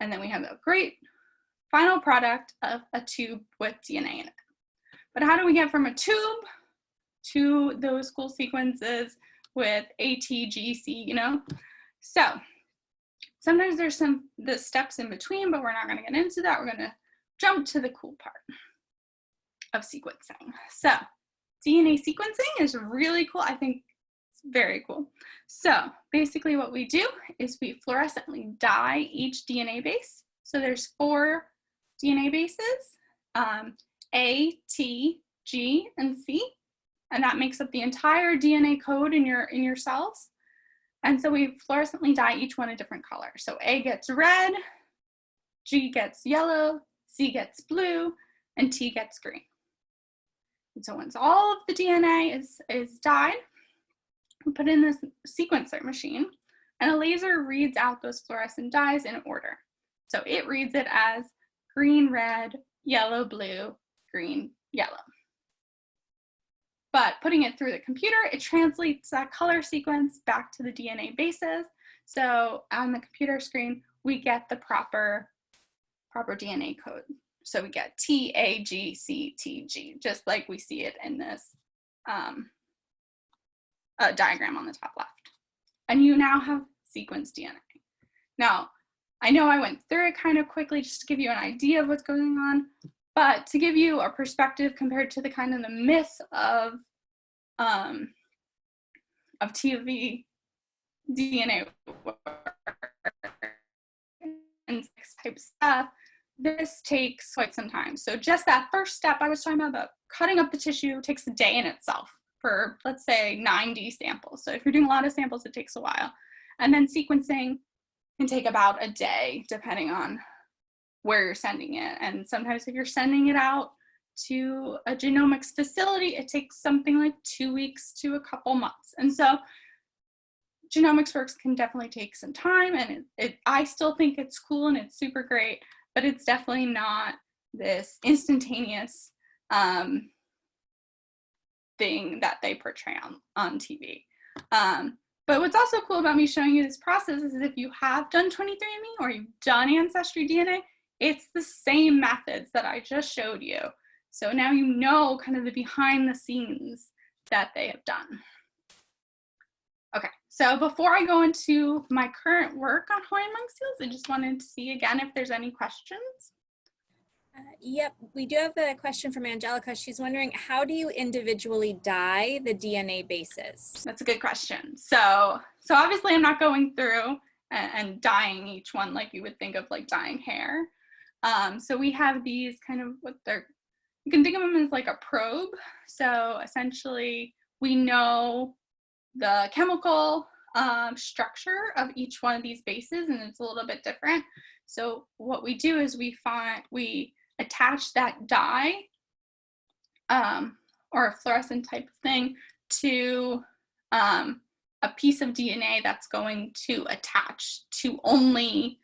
And then we have a great final product of a tube with DNA in it. But how do we get from a tube to those cool sequences with ATGC, you know? So sometimes there's the steps in between, but we're not gonna get into that. We're gonna jump to the cool part of sequencing. So DNA sequencing is really cool. I think it's very cool. So basically what we do is we fluorescently dye each DNA base. So there's 4 DNA bases, A, T, G, and C, and that makes up the entire DNA code in your cells. And so we fluorescently dye each one a different color. So A gets red, G gets yellow, C gets blue, and T gets green. And so once all of the DNA is dyed, we put in this sequencer machine, and a laser reads out those fluorescent dyes in order. So it reads it as green, red, yellow, blue, green, yellow. But putting it through the computer, it translates that color sequence back to the DNA bases. So on the computer screen, we get the proper DNA code. So we get TAGCTG, just like we see it in this diagram on the top left. And you now have sequenced DNA. Now, I know I went through it kind of quickly just to give you an idea of what's going on, but to give you a perspective compared to the kind of the myth of TV DNA and type stuff, this takes quite some time. So just that first step I was talking about cutting up the tissue takes a day in itself for, let's say, 90 samples. So if you're doing a lot of samples, it takes a while. And then sequencing can take about a day, depending on where you're sending it. And sometimes if you're sending it out to a genomics facility, it takes something like 2 weeks to a couple months. And so genomics works can definitely take some time, and I still think it's cool and it's super great, but it's definitely not this instantaneous thing that they portray on TV. But what's also cool about me showing you this process is if you have done 23andMe or you've done Ancestry DNA, it's the same methods that I just showed you. So now you know kind of the behind the scenes that they have done. Okay, so before I go into my current work on Hawaiian monk seals, I just wanted to see again if there's any questions. Yep, we do have a question from Angelica. She's wondering, how do you individually dye the DNA bases? That's a good question. So obviously I'm not going through and dyeing each one like you would think of like dyeing hair. So we have these kind of you can think of them as like a probe. So essentially we know the chemical structure of each one of these bases, and it's a little bit different. So what we do is we attach that dye or a fluorescent type of thing to a piece of DNA that's going to attach to only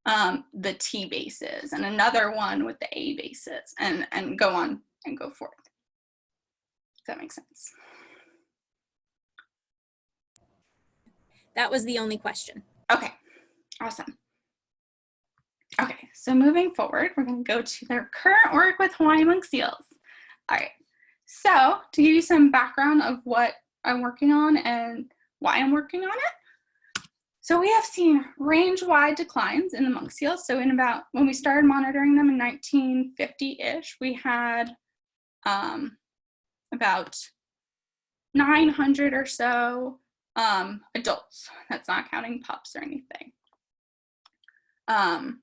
the T bases, and another one with the A bases, and go on and go forth. Does that make sense? That was the only question. Okay, awesome. Okay, so moving forward, we're going to go to their current work with Hawaiian monk seals. All right, so to give you some background of what I'm working on and why I'm working on it. So we have seen range-wide declines in the monk seals. So when we started monitoring them in 1950-ish, we had about 900 or so adults. That's not counting pups or anything. And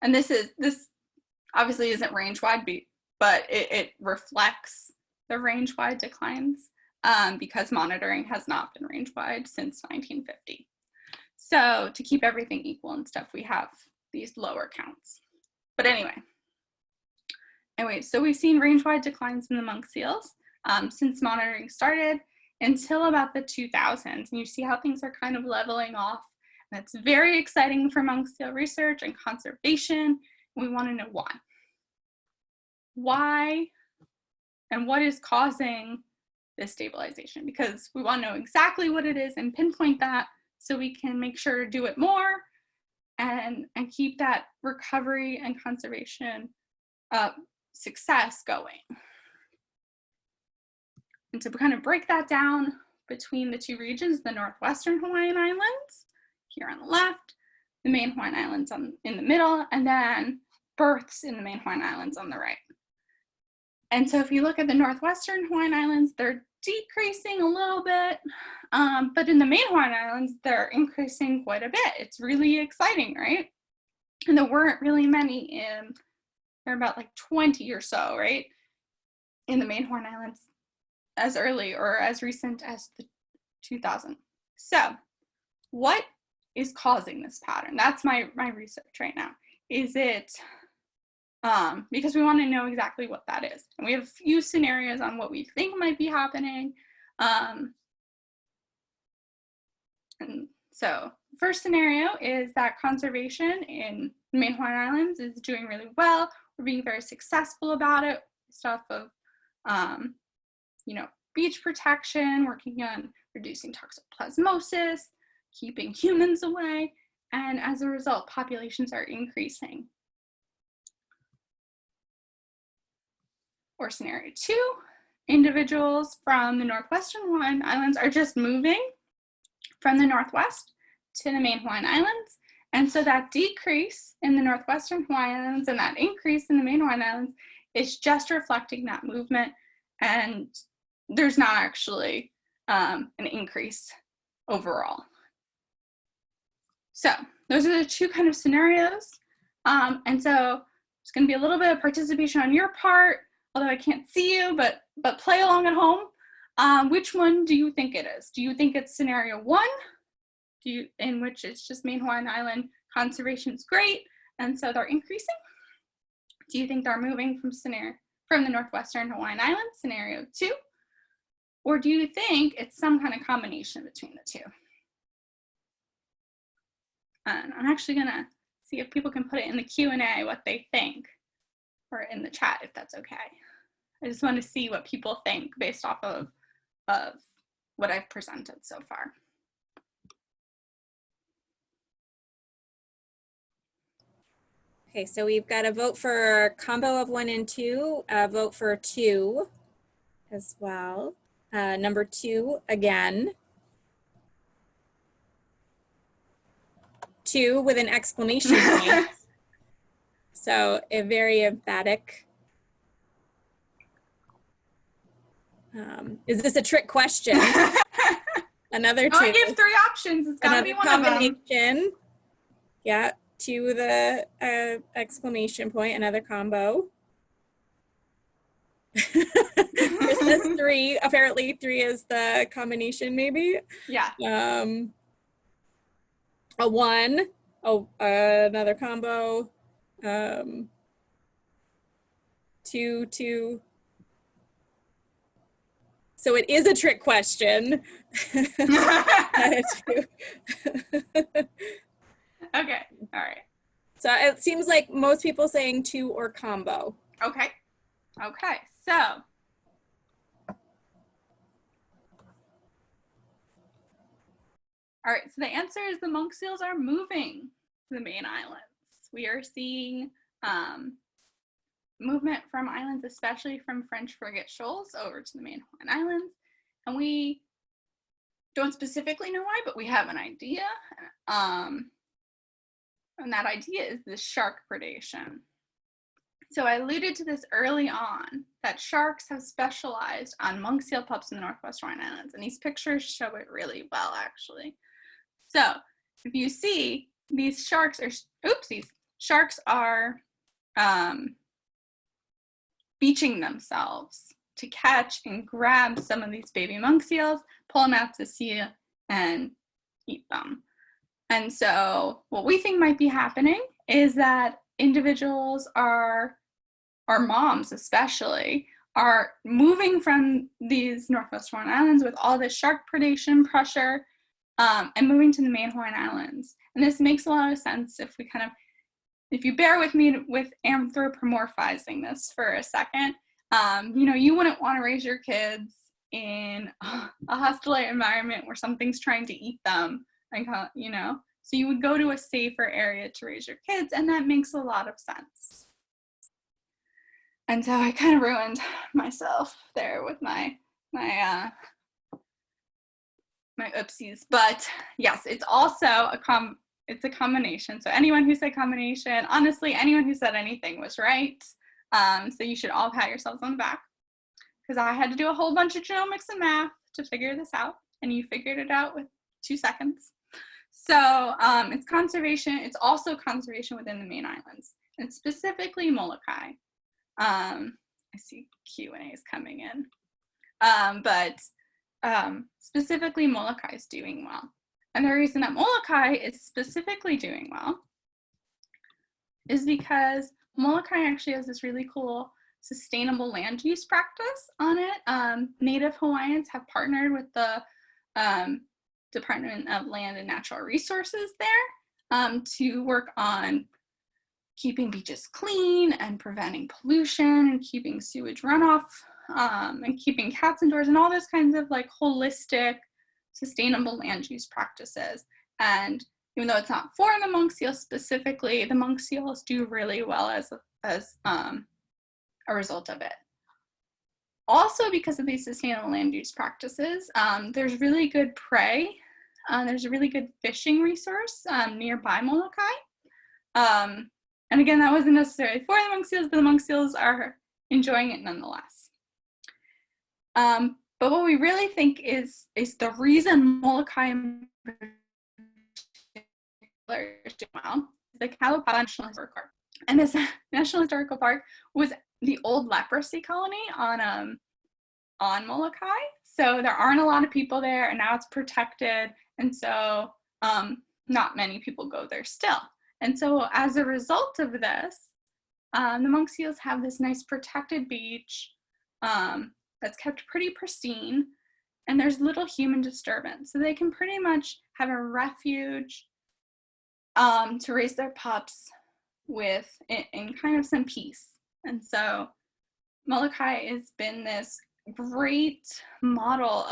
this obviously isn't range-wide, but it reflects the range-wide declines because monitoring has not been range-wide since 1950. So to keep everything equal and stuff, we have these lower counts. But anyway, so we've seen range-wide declines in the monk seals since monitoring started until about the 2000s. And you see how things are kind of leveling off. And it's very exciting for monk seal research and conservation. We want to know why. Why and what is causing this stabilization? Because we want to know exactly what it is and pinpoint that so we can make sure to do it more and keep that recovery and conservation success going. And to kind of break that down between the two regions, the northwestern Hawaiian Islands, here on the left, the main Hawaiian Islands in the middle, and then births in the main Hawaiian Islands on the right. And so if you look at the northwestern Hawaiian Islands, they're decreasing a little bit, but in the main Hawaiian Islands, they're increasing quite a bit. It's really exciting, right? And there weren't really many there are about like 20 or so, right? In the main Hawaiian Islands as early or as recent as the 2000. So what is causing this pattern? That's my research right now. Is it because we want to know exactly what that is. And we have a few scenarios on what we think might be happening. And so first scenario is that conservation in the main Hawaiian Islands is doing really well. We're being very successful about it. Stuff of, beach protection, working on reducing toxoplasmosis, keeping humans away, and as a result, populations are increasing. Or scenario 2, individuals from the northwestern Hawaiian Islands are just moving from the northwest to the main Hawaiian Islands. And so that decrease in the northwestern Hawaiian Islands and that increase in the main Hawaiian Islands is just reflecting that movement, and there's not actually an increase overall. So those are the two kind of scenarios. And so there's going to be a little bit of participation on your part, although I can't see you, but play along at home. Which one do you think it is? Do you think it's scenario 1, in which it's just main Hawaiian Island conservation is great, and so they're increasing? Do you think they're moving from the northwestern Hawaiian Islands, scenario 2? Or do you think it's some kind of combination between the two? And I'm actually gonna see if people can put it in the Q&A what they think, or in the chat if that's okay. I just want to see what people think based off of what I've presented so far. Okay, so we've got a vote for combo of 1 and 2, a vote for 2 as well. Number 2 again. 2 with an exclamation point. So a very emphatic. Is this a trick question? Another two. I give 3 options. It's got to be one of them. Combination. Yeah, to the exclamation point, another combo. It says 3. Apparently 3 is the combination, maybe. Yeah. A 1. Oh, another combo. 2, 2. So it is a trick question. Okay, all right. So it seems like most people saying 2 or combo. Okay, okay, so. All right, so the answer is the monk seals are moving to the main islands. We are seeing movement from islands, especially from French frigate shoals over to the main Hawaiian Islands. And we don't specifically know why, but we have an idea. And that idea is the shark predation. So I alluded to this early on, that sharks have specialized on monk seal pups in the Northwest Hawaiian Islands. And these pictures show it really well, actually. So if you see, these sharks are beaching themselves to catch and grab some of these baby monk seals, pull them out to sea and eat them. And so what we think might be happening is that individuals or moms especially are moving from these Northwest Hawaiian Islands with all this shark predation pressure and moving to the main Hawaiian Islands. And this makes a lot of sense if you bear with me with anthropomorphizing this for a second. You wouldn't want to raise your kids in a hostile environment where something's trying to eat them, so you would go to a safer area to raise your kids, and that makes a lot of sense. And so I kind of ruined myself there with my oopsies, but yes, it's also it's a combination. So anyone who said combination, honestly, anyone who said anything was right. So you should all pat yourselves on the back, because I had to do a whole bunch of genomics and math to figure this out, and you figured it out with 2 seconds. So it's conservation. It's also conservation within the main islands, and specifically Molokai. I see Q&A is coming in, but specifically Molokai is doing well. And the reason that Molokai is specifically doing well is because Molokai actually has this really cool sustainable land use practice on it. Native Hawaiians have partnered with the Department of Land and Natural Resources there to work on keeping beaches clean and preventing pollution and keeping sewage runoff and keeping cats indoors and all those kinds of like holistic, sustainable land use practices. And even though it's not for the monk seals specifically, the monk seals do really well as a result of it. Also, because of these sustainable land use practices, there's really good prey. There's a really good fishing resource nearby Molokai. And again, that wasn't necessarily for the monk seals, but the monk seals are enjoying it nonetheless. But what we really think is the reason Molokai in particular is doing well, the Kalapapa National Historical Park. And this National Historical Park was the old leprosy colony on Molokai. So there aren't a lot of people there, and now it's protected. And so not many people go there still. And so as a result of this, the monk seals have this nice protected beach that's kept pretty pristine, and there's little human disturbance. So they can pretty much have a refuge to raise their pups with in kind of some peace. And so Molokai has been this great model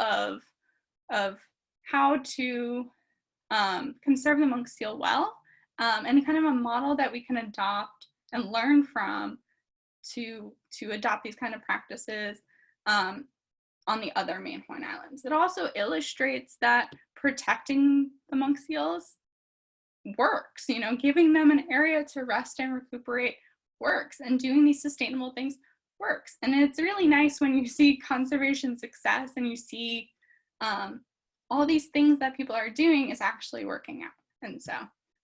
of how to conserve the monk seal well, and kind of a model that we can adopt and learn from to adopt these kind of practices on the other main Hawaiian Islands. It also illustrates that protecting the monk seals works, giving them an area to rest and recuperate works, and doing these sustainable things works. And it's really nice when you see conservation success and you see all these things that people are doing is actually working out. And so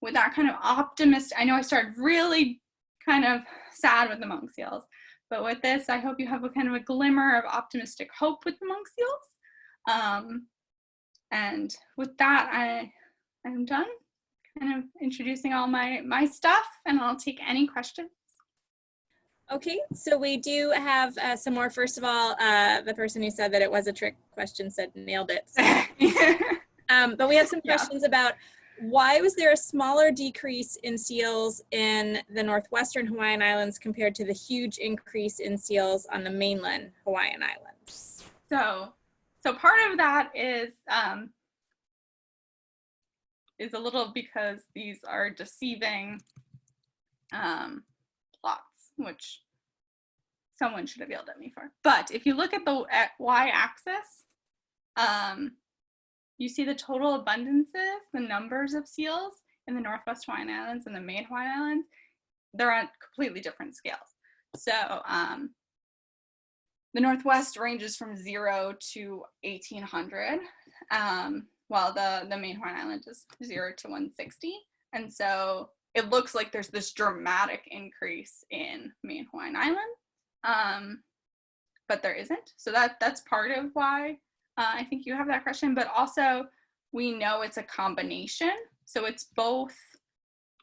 with that kind of optimist, I know I started really kind of sad with the monk seals, but with this, I hope you have a kind of a glimmer of optimistic hope with the monk seals. And with that, I'm done kind of introducing all my stuff, and I'll take any questions. Okay, so we do have some more. First of all, the person who said that it was a trick question said nailed it. So. But we have some questions about why was there a smaller decrease in seals in the northwestern Hawaiian Islands compared to the huge increase in seals on the mainland Hawaiian Islands? So part of that is a little because these are deceiving plots, which someone should have yelled at me for. But if you look at the y-axis, you see the total abundances, the numbers of seals in the Northwest Hawaiian Islands and the main Hawaiian Islands. They're on completely different scales. So the Northwest ranges from 0 to 1,800, while the main Hawaiian Island is 0 to 160. And so it looks like there's this dramatic increase in main Hawaiian Island, but there isn't. So that's part of why I think you have that question, but also we know it's a combination. So it's both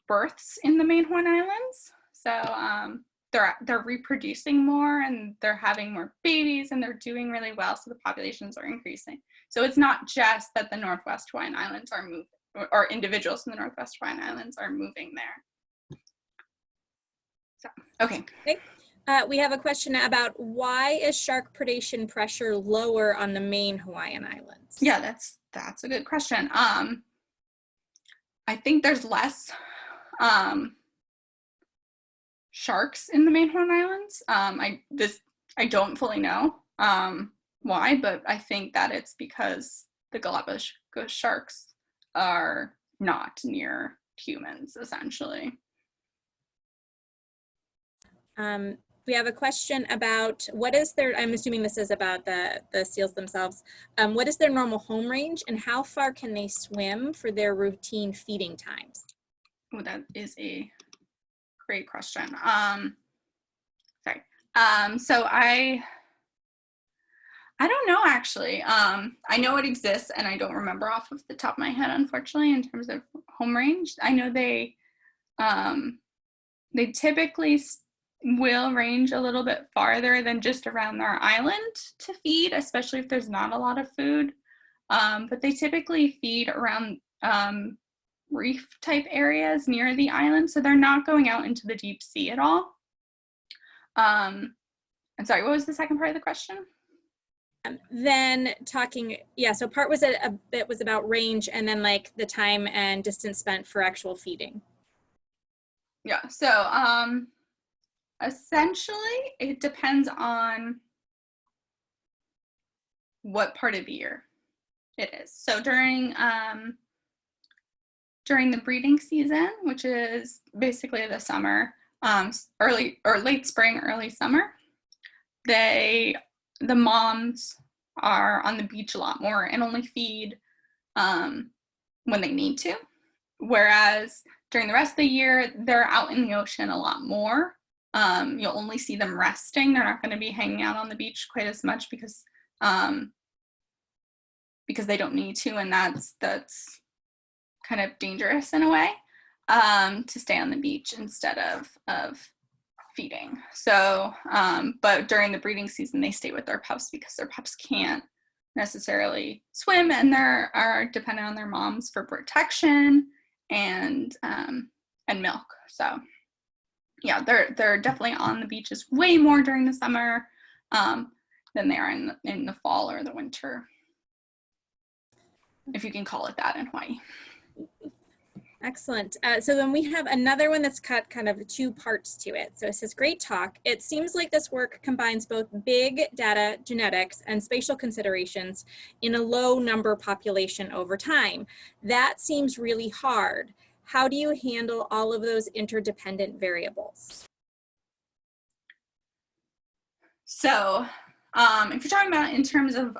births in the main Hawaiian Islands. So they're reproducing more and they're having more babies and they're doing really well. So the populations are increasing. So it's not just that the Northwest Hawaiian Islands are moving, or individuals in the Northwest Hawaiian Islands are moving there. So, okay. We have a question about why is shark predation pressure lower on the main Hawaiian Islands? Yeah, that's a good question. I think there's less sharks in the main Hawaiian Islands. I don't fully know why, but I think that it's because the Galapagos sharks are not near humans, essentially. We have a question about what is their, I'm assuming this is about the seals themselves, what is their normal home range and how far can they swim for their routine feeding times? Oh, that is a great question. Sorry. So I don't know, actually. I know it exists and I don't remember off of the top of my head, unfortunately, in terms of home range. I know they typically will range a little bit farther than just around their island to feed, especially if there's not a lot of food. But they typically feed around reef type areas near the island, so they're not going out into the deep sea at all. I'm sorry, what was the second part of the question? Then talking, yeah, so part was a bit was about range and then like the time and distance spent for actual feeding. Yeah, so essentially it depends on what part of the year it is. So during the breeding season, which is basically the summer, early or late spring, early summer, the moms are on the beach a lot more and only feed when they need to. Whereas during the rest of the year, they're out in the ocean a lot more. You'll only see them resting. They're not going to be hanging out on the beach quite as much because they don't need to, and that's kind of dangerous in a way, to stay on the beach instead of feeding. So, but during the breeding season, they stay with their pups because their pups can't necessarily swim and are dependent on their moms for protection and milk. So yeah, they're definitely on the beaches way more during the summer than they are in the fall or the winter, if you can call it that in Hawaii. Excellent. So then we have another one that's got kind of two parts to it. So it says, great talk. It seems like this work combines both big data genetics and spatial considerations in a low number population over time. That seems really hard. How do you handle all of those interdependent variables? So if you're talking about in terms of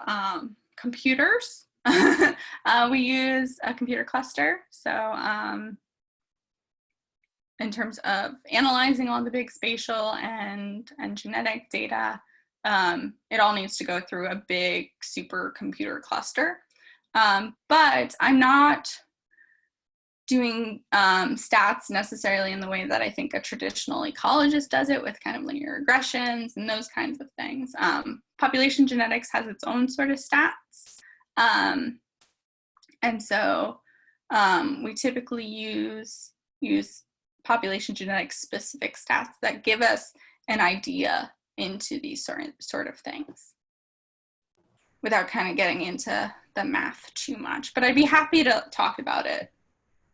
computers, we use a computer cluster. So in terms of analyzing all the big spatial and genetic data, it all needs to go through a big supercomputer cluster. But I'm not doing stats necessarily in the way that I think a traditional ecologist does it, with kind of linear regressions and those kinds of things. Population genetics has its own sort of stats. And so we typically use population genetics specific stats that give us an idea into these sort of things, without kind of getting into the math too much. But I'd be happy to talk about it,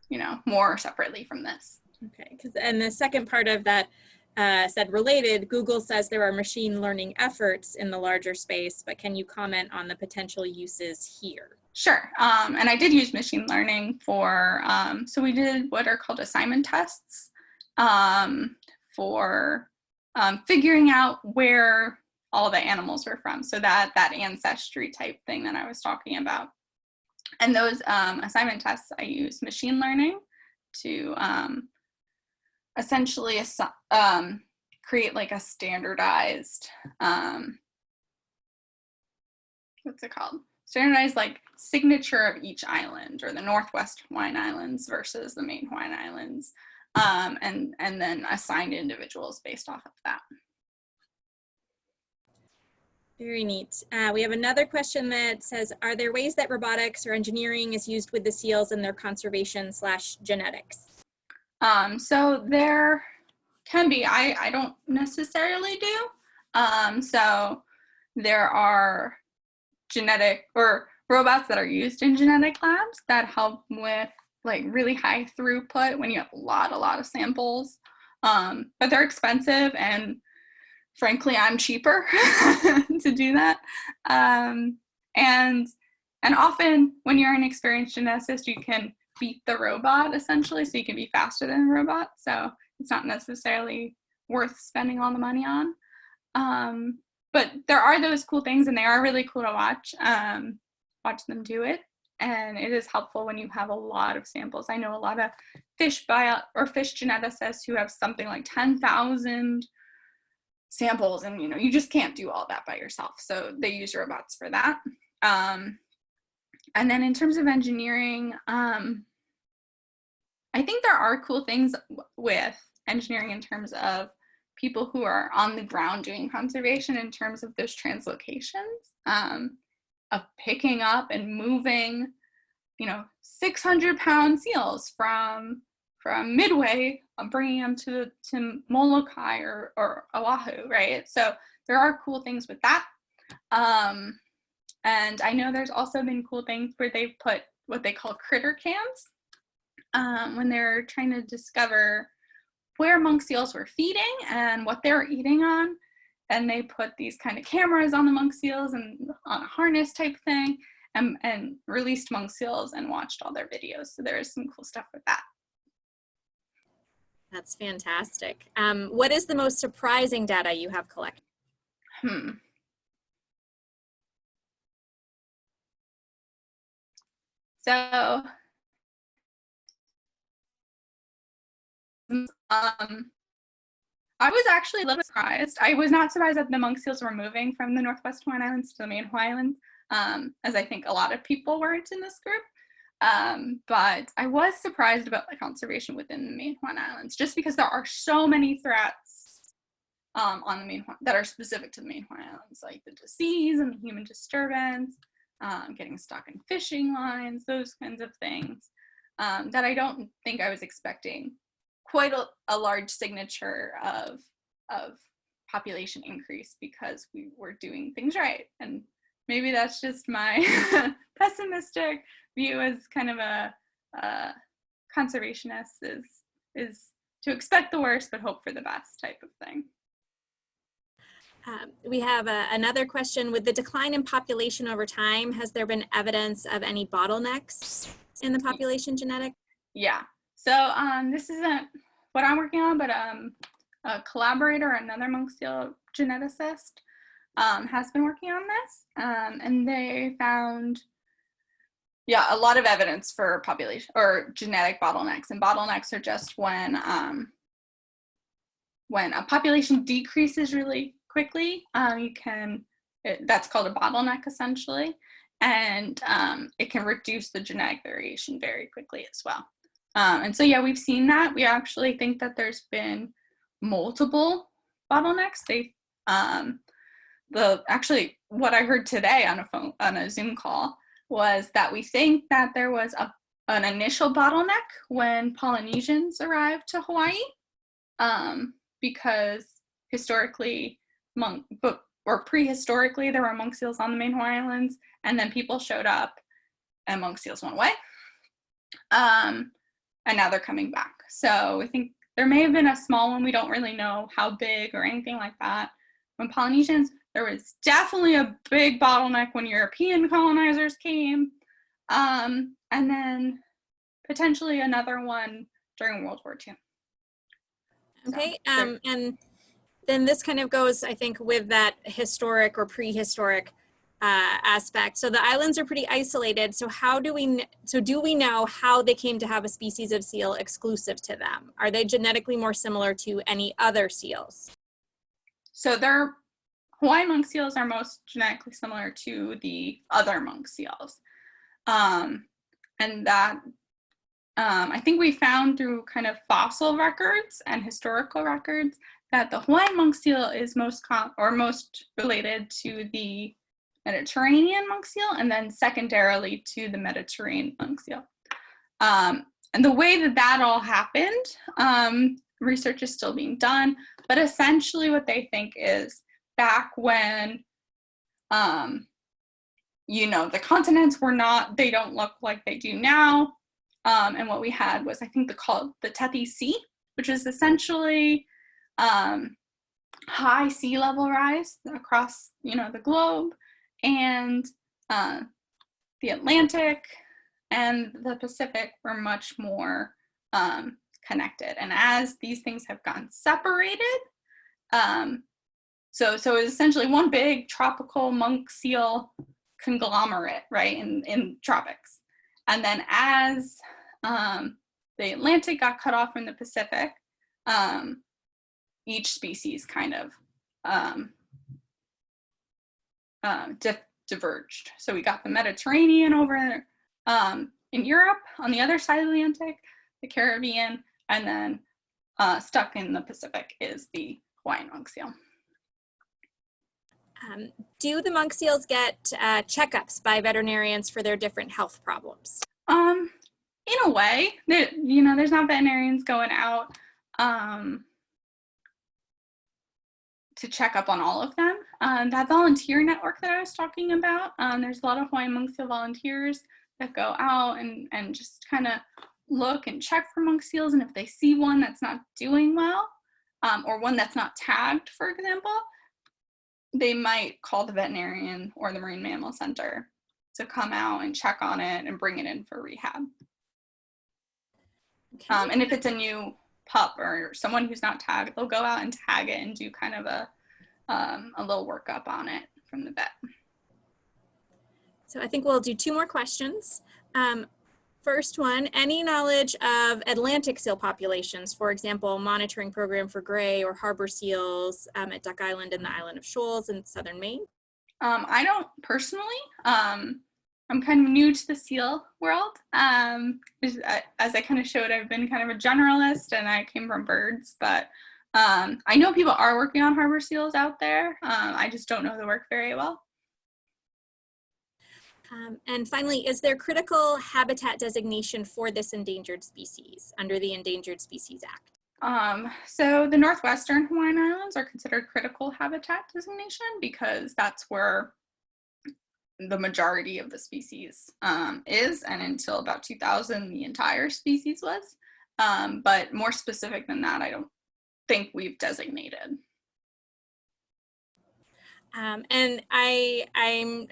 you know, more separately from this. Okay, and the second part of that said related, Google says there are machine learning efforts in the larger space, but can you comment on the potential uses here? Sure, and I did use machine learning for, so we did what are called assignment tests for figuring out where all the animals were from. So that ancestry type thing that I was talking about. And those assignment tests, I use machine learning to essentially create like a standardized, what's it called? Standardized like signature of each island, or the Northwest Hawaiian Islands versus the main Hawaiian Islands, and then assigned individuals based off of that. Very neat. We have another question that says, are there ways that robotics or engineering is used with the seals in their conservation / genetics? So there can be, I don't necessarily do. So there are genetic or robots that are used in genetic labs that help with like really high throughput when you have a lot of samples. But they're expensive, and frankly, I'm cheaper to do that. And often when you're an experienced geneticist, you can beat the robot essentially, so you can be faster than the robot. So it's not necessarily worth spending all the money on. But there are those cool things, and they are really cool to watch them do it. And it is helpful when you have a lot of samples. I know a lot of fish geneticists who have something like 10,000 samples, and you know, you just can't do all that by yourself. So they use robots for that. And then in terms of engineering, I think there are cool things with engineering in terms of people who are on the ground doing conservation, in terms of those translocations, of picking up and moving, you know, 600-pound seals from Midway, bringing them to Molokai or Oahu, right? So there are cool things with that. And I know there's also been cool things where they've put what they call critter cams when they're trying to discover where monk seals were feeding and what they were eating on. And they put these kind of cameras on the monk seals and on a harness type thing, and released monk seals and watched all their videos. So there is some cool stuff with that. That's fantastic. What is the most surprising data you have collected? So I was actually a little bit surprised. I was not surprised that the monk seals were moving from the Northwest Hawaiian Islands to the main Hawaiian Islands, as I think a lot of people weren't in this group. But I was surprised about the conservation within the main Hawaiian Islands, just because there are so many threats on the main that are specific to the main Hawaiian Islands, like the disease and the human disturbance, getting stuck in fishing lines, those kinds of things, that I don't think I was expecting quite a large signature of population increase, because we were doing things right. And maybe that's just my pessimistic view as kind of a conservationist, is to expect the worst but hope for the best type of thing. We have another question. With the decline in population over time, has there been evidence of any bottlenecks in the population genetic? Yeah, so this isn't what I'm working on, but a collaborator, another monk seal geneticist, has been working on this, and they found, a lot of evidence for population or genetic bottlenecks. And bottlenecks are just when a population decreases really quickly, that's called a bottleneck essentially, and it can reduce the genetic variation very quickly as well. And so, we've seen that. We actually think that there's been multiple bottlenecks. Actually, what I heard today on a Zoom call was that we think that there was an initial bottleneck when Polynesians arrived to Hawaii, because historically, prehistorically, there were monk seals on the main Hawaiian Islands, and then people showed up and monk seals went away. And now they're coming back. So I think there may have been a small one. We don't really know how big or anything like that. When Polynesians, there was definitely a big bottleneck when European colonizers came. And then potentially another one during World War II. Okay, and then this kind of goes, I think, with that historic or prehistoric aspect. So the islands are pretty isolated. So do we know how they came to have a species of seal exclusive to them? Are they genetically more similar to any other seals? So Hawaiian monk seals are most genetically similar to the other monk seals. And that I think we found through kind of fossil records and historical records that the Hawaiian monk seal is most related to the Mediterranean monk seal, and then secondarily to the Mediterranean monk seal. And the way that all happened, research is still being done, but essentially what they think is back when, the continents they don't look like they do now. And what we had was, I think, called the Tethys Sea, which is essentially high sea level rise across, the globe, and the Atlantic and the Pacific were much more connected. And as these things have gotten separated, so it was essentially one big tropical monk seal conglomerate, right, in tropics. And then as the Atlantic got cut off from the Pacific, each species kind of diverged. So we got the Mediterranean over in Europe on the other side of the Atlantic, the Caribbean, and then stuck in the Pacific is the Hawaiian monk seal. Do the monk seals get checkups by veterinarians for their different health problems? In a way, there's not veterinarians going out to check up on all of them. That volunteer network that I was talking about, there's a lot of Hawaiian monk seal volunteers that go out and just kind of look and check for monk seals, and if they see one that's not doing well, or one that's not tagged, for example, they might call the veterinarian or the Marine Mammal Center to come out and check on it and bring it in for rehab. Okay. And if it's a new pup or someone who's not tagged, they'll go out and tag it and do kind of a little workup on it from the vet. So I think we'll do two more questions. First one, any knowledge of Atlantic seal populations, for example, monitoring program for gray or harbor seals at Duck Island and the island of Shoals in southern Maine? I don't personally. I'm kind of new to the seal world. As I kind of showed, I've been kind of a generalist and I came from birds, but I know people are working on harbor seals out there. I just don't know the work very well. And finally, is there critical habitat designation for this endangered species under the Endangered Species Act? So the northwestern Hawaiian Islands are considered critical habitat designation because that's where the majority of the species is, and until about 2000, the entire species was. But more specific than that, I don't think we've designated. And I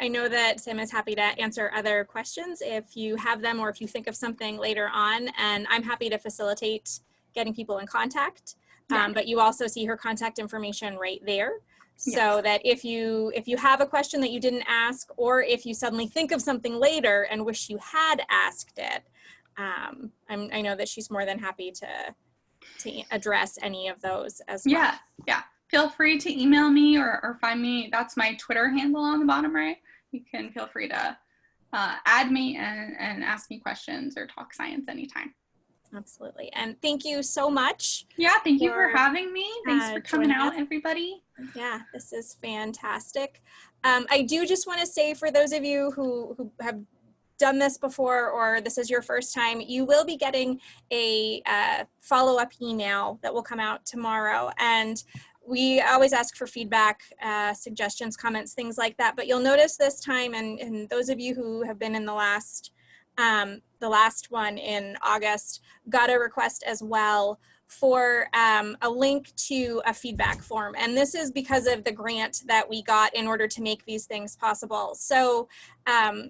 know that Sam is happy to answer other questions if you have them or if you think of something later on, and I'm happy to facilitate getting people in contact. But you also see her contact information right there. So Yes. that if you have a question that you didn't ask, or if you suddenly think of something later and wish you had asked it, I know that she's more than happy to address any of those as well. Yeah, yeah. Feel free to email me or find me. That's my Twitter handle on the bottom right. You can feel free to add me and ask me questions or talk science anytime. Absolutely. And thank you so much. Yeah, thank you for having me. Thanks for coming out, us. everybody. Yeah, this is fantastic. I do just want to say, for those of you who have done this before, or this is your first time, you will be getting a follow-up email that will come out tomorrow. And we always ask for feedback, suggestions, comments, things like that. But you'll notice this time, and those of you who have been in the last one in August got a request as well for a link to a feedback form. And this is because of the grant that we got in order to make these things possible. So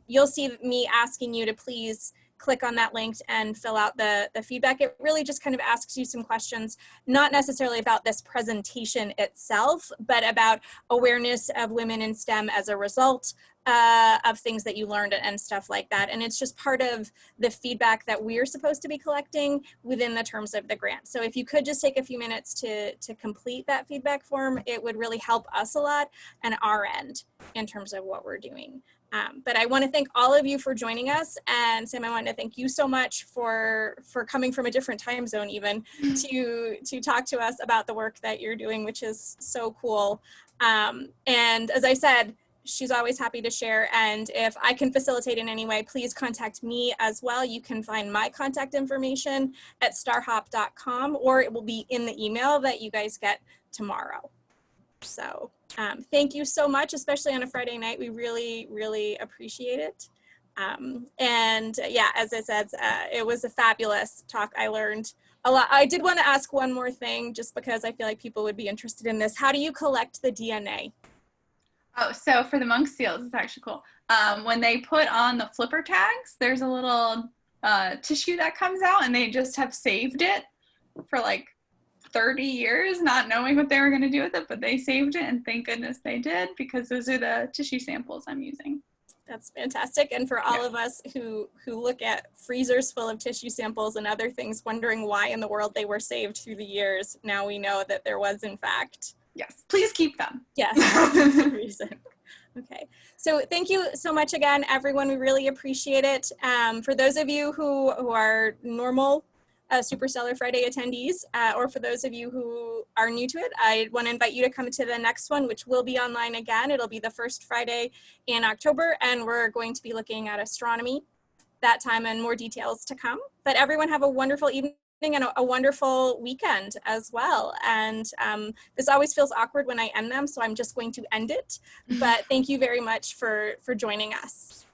you'll see me asking you to please click on that link and fill out the feedback. It really just kind of asks you some questions, not necessarily about this presentation itself, but about awareness of women in STEM as a result of things that you learned and stuff like that. And it's just part of the feedback that we're supposed to be collecting within the terms of the grant. So if you could just take a few minutes to complete that feedback form, it would really help us a lot on our end in terms of what we're doing. But I want to thank all of you for joining us. And Sam, I want to thank you so much for coming from a different time zone even to talk to us about the work that you're doing, which is so cool. And as I said, she's always happy to share. And if I can facilitate in any way, please contact me as well. You can find my contact information at starhop.com, or it will be in the email that you guys get tomorrow. So thank you so much, especially on a Friday night. We really, really appreciate it. And yeah, as I said, it was a fabulous talk. I learned a lot. I did want to ask one more thing, just because I feel like people would be interested in this. How do you collect the DNA? Oh, so for the monk seals, it's actually cool. When they put on the flipper tags, there's a little tissue that comes out, and they just have saved it for like 30 years, not knowing what they were going to do with it, but they saved it, and thank goodness they did, because those are the tissue samples I'm using. That's fantastic. And for all of us who look at freezers full of tissue samples and other things, wondering why in the world they were saved through the years, now we know that there was, in fact. Yes, please keep them. Yes, that's a good reason. Okay, so thank you so much again, everyone. We really appreciate it. For those of you who are normal Superstellar Friday attendees, or for those of you who are new to it, I want to invite you to come to the next one, which will be online again. It'll be the first Friday in October, and we're going to be looking at astronomy that time, and more details to come. But everyone have a wonderful evening and a wonderful weekend as well. And this always feels awkward when I end them, so I'm just going to end it. But thank you very much for joining us.